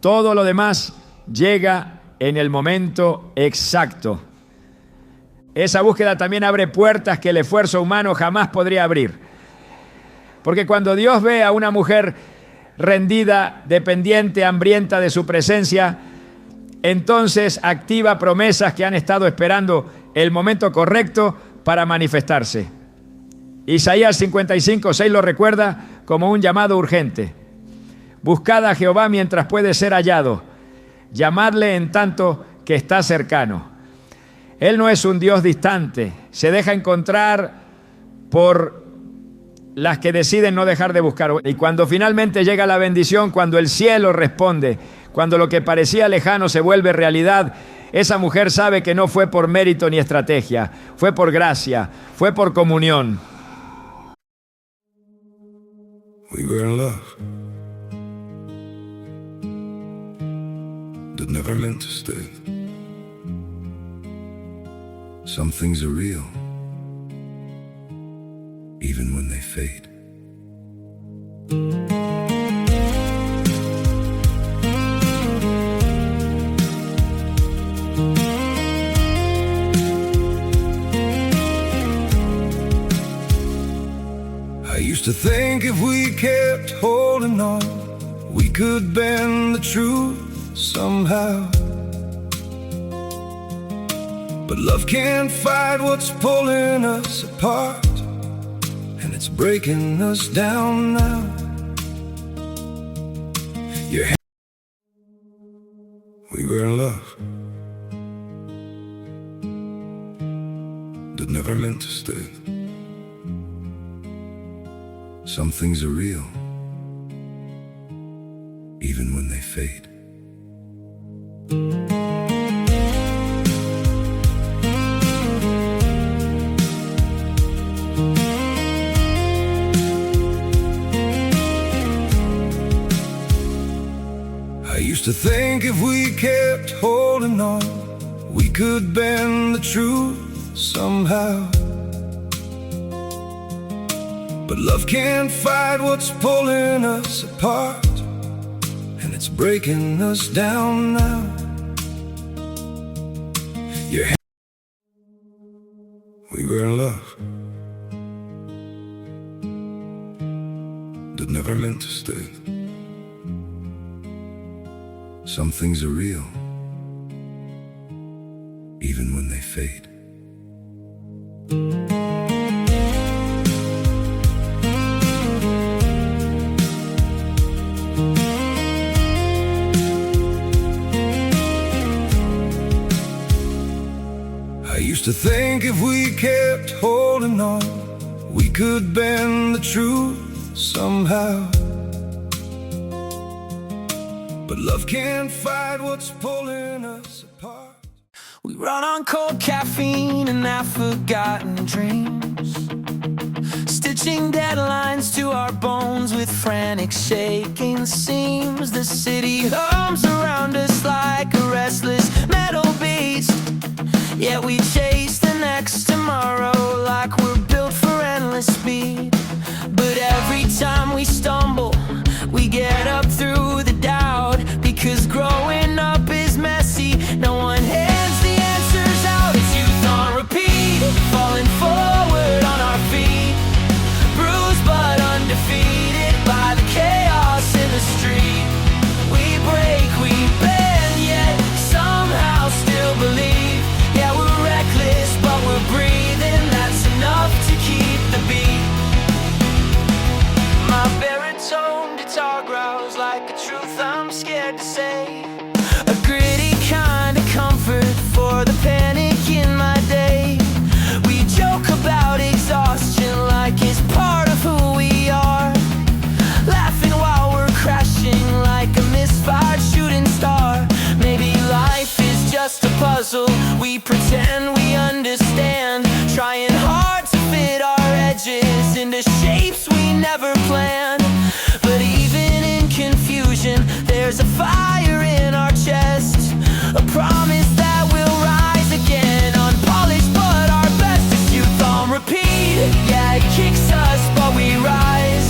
todo lo demás llega en el momento exacto. Esa búsqueda también abre puertas que el esfuerzo humano jamás podría abrir. Porque cuando Dios ve a una mujer rendida, dependiente, hambrienta de su presencia, entonces activa promesas que han estado esperando el momento correcto para manifestarse. Isaías 55:6 lo recuerda como un llamado urgente. Buscad a Jehová mientras puede ser hallado. Llamadle en tanto que está cercano. Él no es un Dios distante. Se deja encontrar por las que deciden no dejar de buscar. Y cuando finalmente llega la bendición, cuando el cielo responde, cuando lo que parecía lejano se vuelve realidad, esa mujer sabe que no fue por mérito ni estrategia, fue por gracia, fue por comunión. We were in love that never meant to stay. Some things are real, even when they fade. I used to think if we kept holding on, we could bend the truth somehow. But love can't fight what's pulling us apart, and it's breaking us down now. We were in love that never meant to stay. Some things are real, even when they fade. I used to think if we kept holding on, we could bend the truth somehow. But love can't fight what's pulling us apart, and it's breaking us down now. We were in love that never meant to stay. Some things are real, even when they fade. I used to think if we kept holding on, we could bend the truth somehow. But love can't fight what's pulling us apart. We run on cold caffeine and half-forgotten dreams, stitched Pushing deadlines to our bones with frantic shaking seams. The city hums around us like a restless metal beast. Yet we chase the next tomorrow like we're built for endless speed. But every time we stumble, we get up through the doubt. Because growing up is messy, no one hands the answers out. It's youth on repeat, falling forward on our feet, bruised but undefeated by the chaos in the street. We break, we bend, yet somehow still believe. Yeah, we're reckless, but we're breathing. That's enough to keep the beat. My baritone guitar growls like a truth I'm scared to say. A gritty kind of comfort for the panic in my day. We joke about exhaustion like it's part of who we are, laughing while we're crashing like a misfired shooting star. Maybe life is just a puzzle we pretend we understand, trying hard to fit our edges into shapes we never planned. But even in confusion, there's a fire in our chest, a promise that we'll rise again, unpolished but our best. Is youth on repeat, yeah, it kicks us but we rise,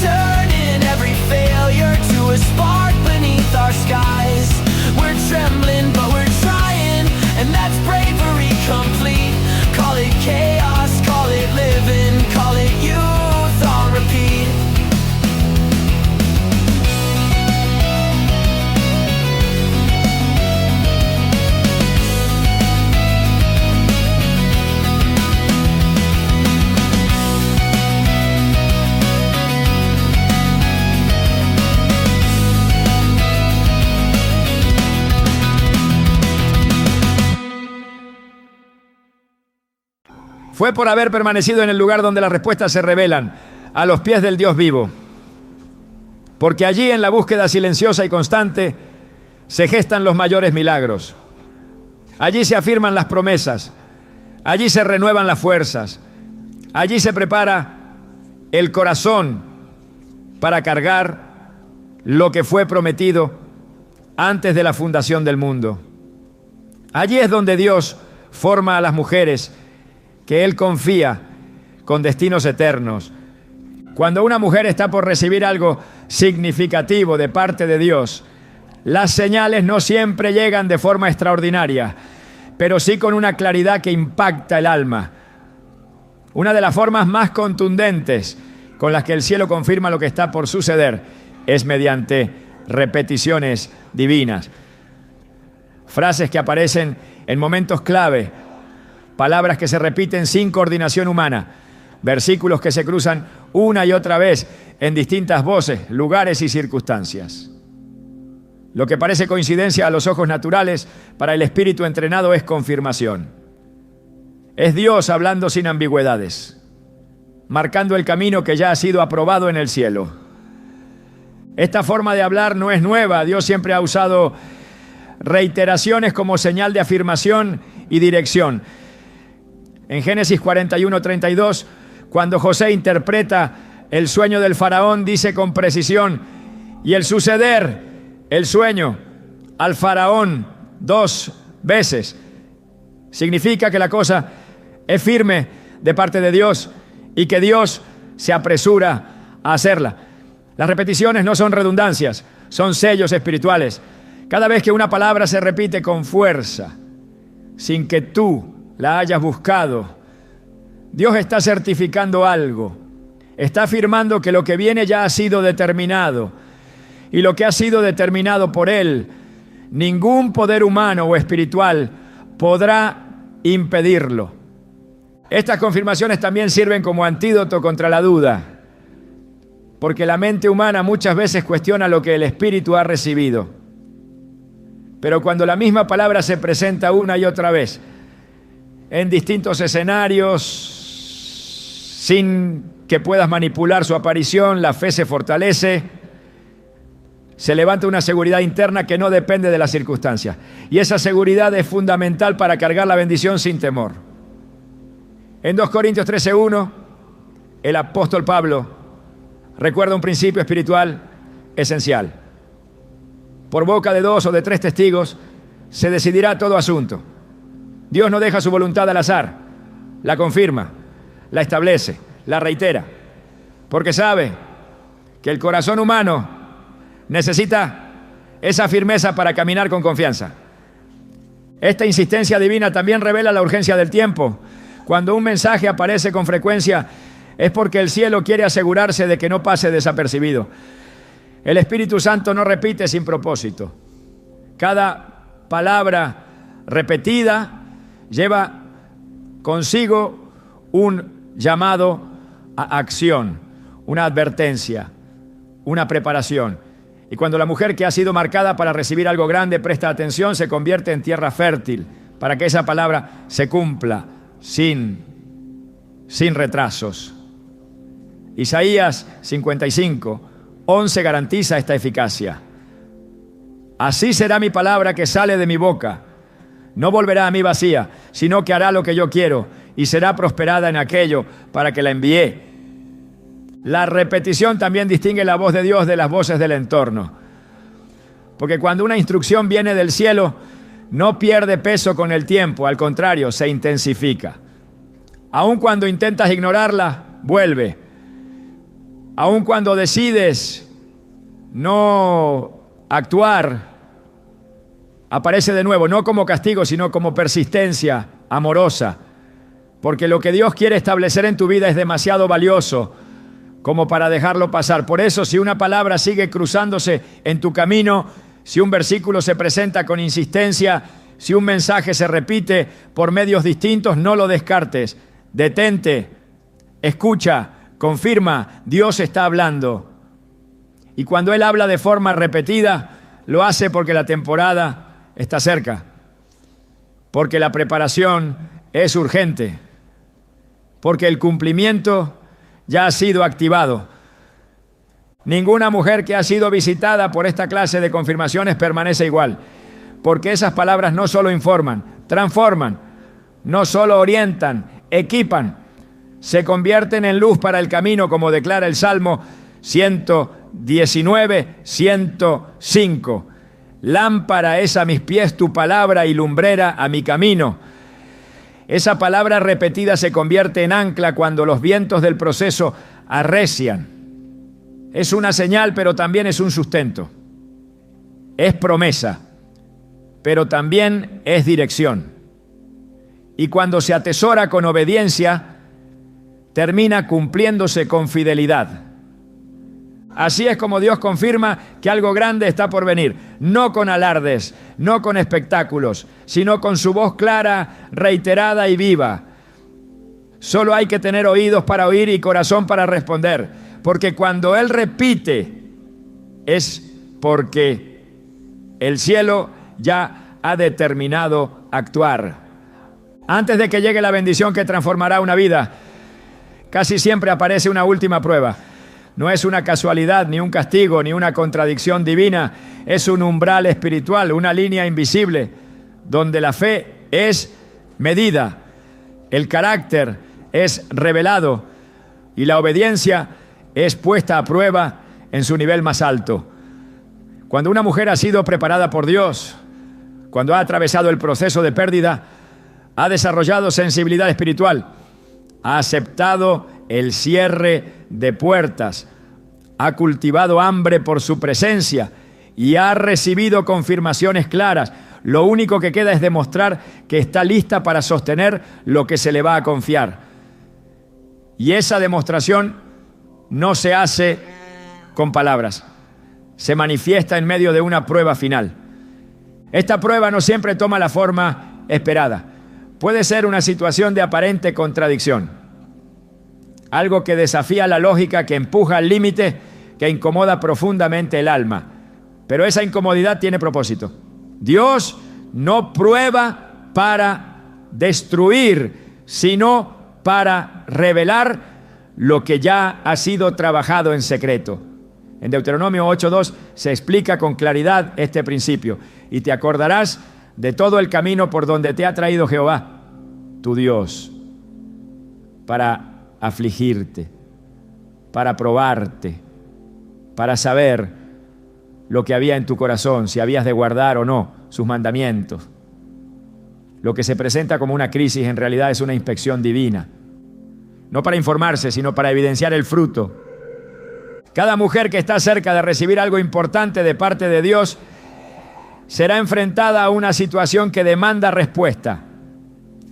turning every failure to a spark beneath our skies. We're trembling but we're trying, and that's bravery complete. Call it chaos, call it living, call it youth on repeat. Fue por haber permanecido en el lugar donde las respuestas se revelan, a los pies del Dios vivo. Porque allí, en la búsqueda silenciosa y constante, se gestan los mayores milagros. Allí se afirman las promesas, allí se renuevan las fuerzas, allí se prepara el corazón para cargar lo que fue prometido antes de la fundación del mundo. Allí es donde Dios forma a las mujeres que Él confía con destinos eternos. Cuando una mujer está por recibir algo significativo de parte de Dios, las señales no siempre llegan de forma extraordinaria, pero sí con una claridad que impacta el alma. Una de las formas más contundentes con las que el cielo confirma lo que está por suceder es mediante repeticiones divinas. Frases que aparecen en momentos clave, palabras que se repiten sin coordinación humana, versículos que se cruzan una y otra vez en distintas voces, lugares y circunstancias. Lo que parece coincidencia a los ojos naturales, para el espíritu entrenado es confirmación. Es Dios hablando sin ambigüedades, marcando el camino que ya ha sido aprobado en el cielo. Esta forma de hablar no es nueva. Dios siempre ha usado reiteraciones como señal de afirmación y dirección. En Génesis 41:32, cuando José interpreta el sueño del faraón, dice con precisión: y el suceder, el sueño, al faraón 2 veces. Significa que la cosa es firme de parte de Dios y que Dios se apresura a hacerla. Las repeticiones no son redundancias, son sellos espirituales. Cada vez que una palabra se repite con fuerza, sin que tú la hayas buscado, Dios está certificando algo. Está afirmando que lo que viene ya ha sido determinado. Y lo que ha sido determinado por Él, ningún poder humano o espiritual podrá impedirlo. Estas confirmaciones también sirven como antídoto contra la duda, porque la mente humana muchas veces cuestiona lo que el espíritu ha recibido. Pero cuando la misma palabra se presenta una y otra vez, en distintos escenarios, sin que puedas manipular su aparición, la fe se fortalece, se levanta una seguridad interna que no depende de las circunstancias. Y esa seguridad es fundamental para cargar la bendición sin temor. En 2 Corintios 13:1, el apóstol Pablo recuerda un principio espiritual esencial. Por boca de 2 o de 3 testigos se decidirá todo asunto. Dios no deja su voluntad al azar, la confirma, la establece, la reitera, porque sabe que el corazón humano necesita esa firmeza para caminar con confianza. Esta insistencia divina también revela la urgencia del tiempo. Cuando un mensaje aparece con frecuencia, es porque el cielo quiere asegurarse de que no pase desapercibido. El Espíritu Santo no repite sin propósito. Cada palabra repetida lleva consigo un llamado a acción, una advertencia, una preparación. Y cuando la mujer que ha sido marcada para recibir algo grande presta atención, se convierte en tierra fértil para que esa palabra se cumpla sin retrasos. Isaías 55:11 garantiza esta eficacia. Así será mi palabra que sale de mi boca. No volverá a mí vacía, sino que hará lo que yo quiero y será prosperada en aquello para que la envié. La repetición también distingue la voz de Dios de las voces del entorno. Porque cuando una instrucción viene del cielo, no pierde peso con el tiempo, al contrario, se intensifica. Aun cuando intentas ignorarla, vuelve. Aun cuando decides no actuar, aparece de nuevo, no como castigo, sino como persistencia amorosa. Porque lo que Dios quiere establecer en tu vida es demasiado valioso como para dejarlo pasar. Por eso, si una palabra sigue cruzándose en tu camino, si un versículo se presenta con insistencia, si un mensaje se repite por medios distintos, no lo descartes. Detente, escucha, confirma, Dios está hablando. Y cuando Él habla de forma repetida, lo hace porque la temporada está cerca, porque la preparación es urgente, porque el cumplimiento ya ha sido activado. Ninguna mujer que ha sido visitada por esta clase de confirmaciones permanece igual, porque esas palabras no solo informan, transforman, no solo orientan, equipan, se convierten en luz para el camino, como declara el Salmo 119, 105. Lámpara es a mis pies tu palabra y lumbrera a mi camino. Esa palabra repetida se convierte en ancla cuando los vientos del proceso arrecian. Es una señal, pero también es un sustento. Es promesa, pero también es dirección. Y cuando se atesora con obediencia, termina cumpliéndose con fidelidad. Así es como Dios confirma que algo grande está por venir, no con alardes, no con espectáculos, sino con su voz clara, reiterada y viva. Solo hay que tener oídos para oír y corazón para responder, porque cuando Él repite, es porque el cielo ya ha determinado actuar. Antes de que llegue la bendición que transformará una vida, casi siempre aparece una última prueba. No es una casualidad, ni un castigo, ni una contradicción divina. Es un umbral espiritual, una línea invisible, donde la fe es medida, el carácter es revelado y la obediencia es puesta a prueba en su nivel más alto. Cuando una mujer ha sido preparada por Dios, cuando ha atravesado el proceso de pérdida, ha desarrollado sensibilidad espiritual, ha aceptado el cierre de puertas, ha cultivado hambre por su presencia y ha recibido confirmaciones claras. Lo único que queda es demostrar que está lista para sostener lo que se le va a confiar. Y esa demostración no se hace con palabras, se manifiesta en medio de una prueba final. Esta prueba no siempre toma la forma esperada. Puede ser una situación de aparente contradicción, algo que desafía la lógica, que empuja al límite, que incomoda profundamente el alma. Pero esa incomodidad tiene propósito. Dios no prueba para destruir, sino para revelar lo que ya ha sido trabajado en secreto. En Deuteronomio 8:2 se explica con claridad este principio. Y te acordarás de todo el camino por donde te ha traído Jehová, tu Dios, para afligirte, para probarte, para saber lo que había en tu corazón, si habías de guardar o no sus mandamientos. Lo que se presenta como una crisis en realidad es una inspección divina, no para informarse, sino para evidenciar el fruto. Cada mujer que está cerca de recibir algo importante de parte de Dios será enfrentada a una situación que demanda respuesta.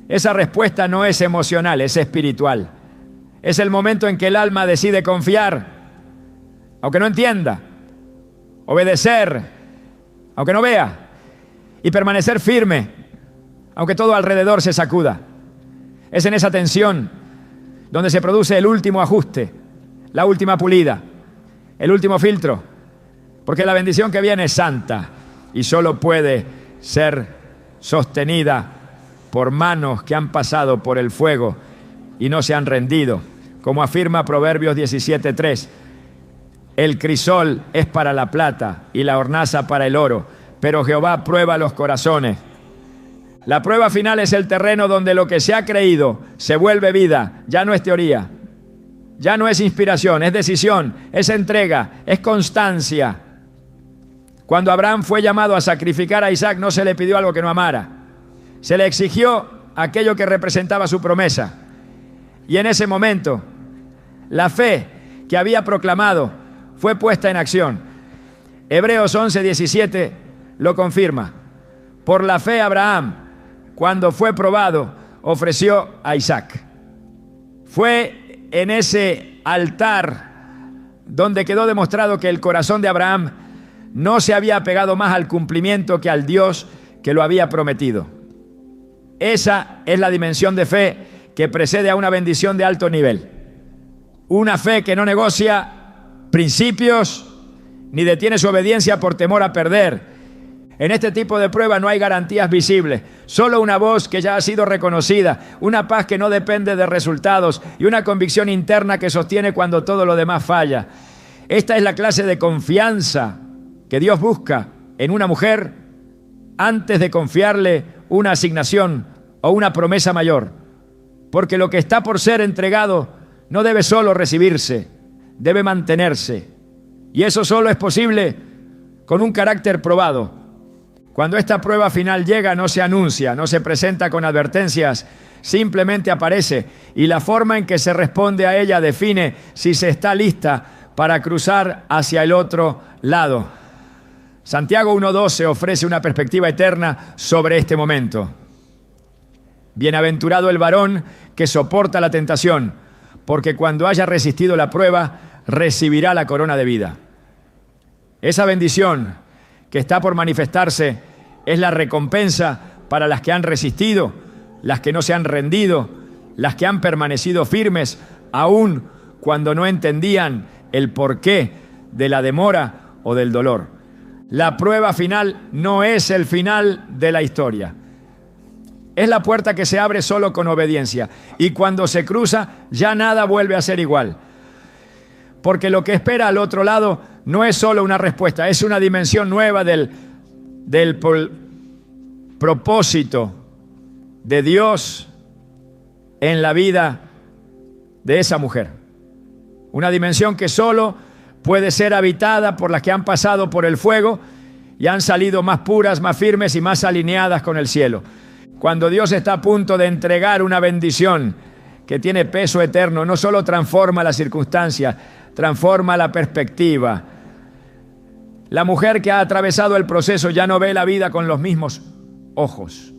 Esa respuesta no es emocional, es espiritual. Es el momento en que el alma decide confiar, aunque no entienda, obedecer, aunque no vea, y permanecer firme, aunque todo alrededor se sacuda. Es en esa tensión donde se produce el último ajuste, la última pulida, el último filtro, porque la bendición que viene es santa y solo puede ser sostenida por manos que han pasado por el fuego y no se han rendido. Como afirma Proverbios 17:3, el crisol es para la plata y la hornaza para el oro, pero Jehová prueba los corazones. La prueba final es el terreno donde lo que se ha creído se vuelve vida, ya no es teoría, ya no es inspiración, es decisión, es entrega, es constancia. Cuando Abraham fue llamado a sacrificar a Isaac, no se le pidió algo que no amara, se le exigió aquello que representaba su promesa. Y en ese momento, la fe que había proclamado fue puesta en acción. Hebreos 11:17 lo confirma. Por la fe Abraham, cuando fue probado, ofreció a Isaac. Fue en ese altar donde quedó demostrado que el corazón de Abraham no se había apegado más al cumplimiento que al Dios que lo había prometido. Esa es la dimensión de fe que precede a una bendición de alto nivel. Una fe que no negocia principios ni detiene su obediencia por temor a perder. En este tipo de prueba no hay garantías visibles, solo una voz que ya ha sido reconocida, una paz que no depende de resultados y una convicción interna que sostiene cuando todo lo demás falla. Esta es la clase de confianza que Dios busca en una mujer antes de confiarle una asignación o una promesa mayor. Porque lo que está por ser entregado no debe solo recibirse, debe mantenerse. Y eso solo es posible con un carácter probado. Cuando esta prueba final llega, no se anuncia, no se presenta con advertencias, simplemente aparece y la forma en que se responde a ella define si se está lista para cruzar hacia el otro lado. Santiago 1:12 ofrece una perspectiva eterna sobre este momento. Bienaventurado el varón que soporta la tentación, porque cuando haya resistido la prueba, recibirá la corona de vida. Esa bendición que está por manifestarse es la recompensa para las que han resistido, las que no se han rendido, las que han permanecido firmes, aun cuando no entendían el porqué de la demora o del dolor. La prueba final no es el final de la historia. Es la puerta que se abre solo con obediencia. Y cuando se cruza, ya nada vuelve a ser igual. Porque lo que espera al otro lado no es solo una respuesta, es una dimensión nueva del propósito de Dios en la vida de esa mujer. Una dimensión que solo puede ser habitada por las que han pasado por el fuego y han salido más puras, más firmes y más alineadas con el cielo. Cuando Dios está a punto de entregar una bendición que tiene peso eterno, no solo transforma las circunstancias, transforma la perspectiva. La mujer que ha atravesado el proceso ya no ve la vida con los mismos ojos.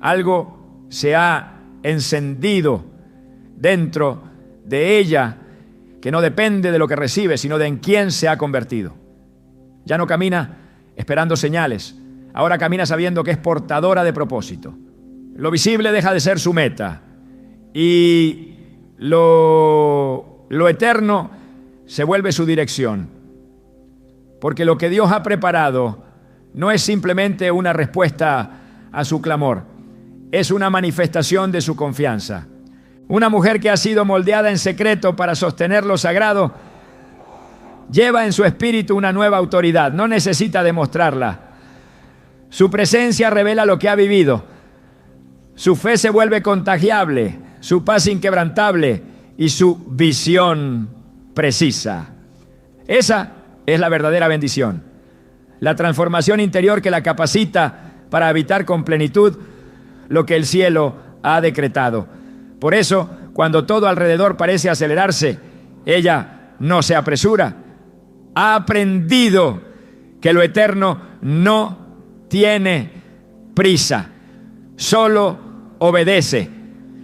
Algo se ha encendido dentro de ella que no depende de lo que recibe, sino de en quién se ha convertido. Ya no camina esperando señales. Ahora camina sabiendo que es portadora de propósito. Lo visible deja de ser su meta y lo eterno se vuelve su dirección. Porque lo que Dios ha preparado no es simplemente una respuesta a su clamor, es una manifestación de su confianza. Una mujer que ha sido moldeada en secreto para sostener lo sagrado lleva en su espíritu una nueva autoridad, no necesita demostrarla. Su presencia revela lo que ha vivido. Su fe se vuelve contagiable, su paz inquebrantable y su visión precisa. Esa es la verdadera bendición. La transformación interior que la capacita para habitar con plenitud lo que el cielo ha decretado. Por eso, cuando todo alrededor parece acelerarse, ella no se apresura. Ha aprendido que lo eterno no tiene prisa. Solo obedece,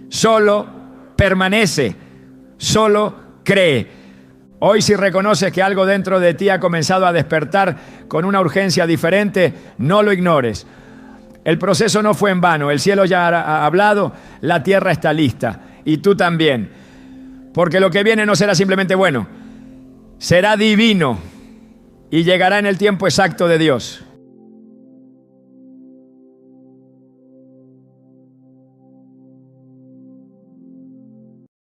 solo permanece, solo cree. Hoy, si reconoces que algo dentro de ti ha comenzado a despertar con una urgencia diferente, no lo ignores. El proceso no fue en vano. El cielo ya ha hablado, la tierra está lista y tú también. Porque lo que viene no será simplemente bueno, será divino y llegará en el tiempo exacto de Dios.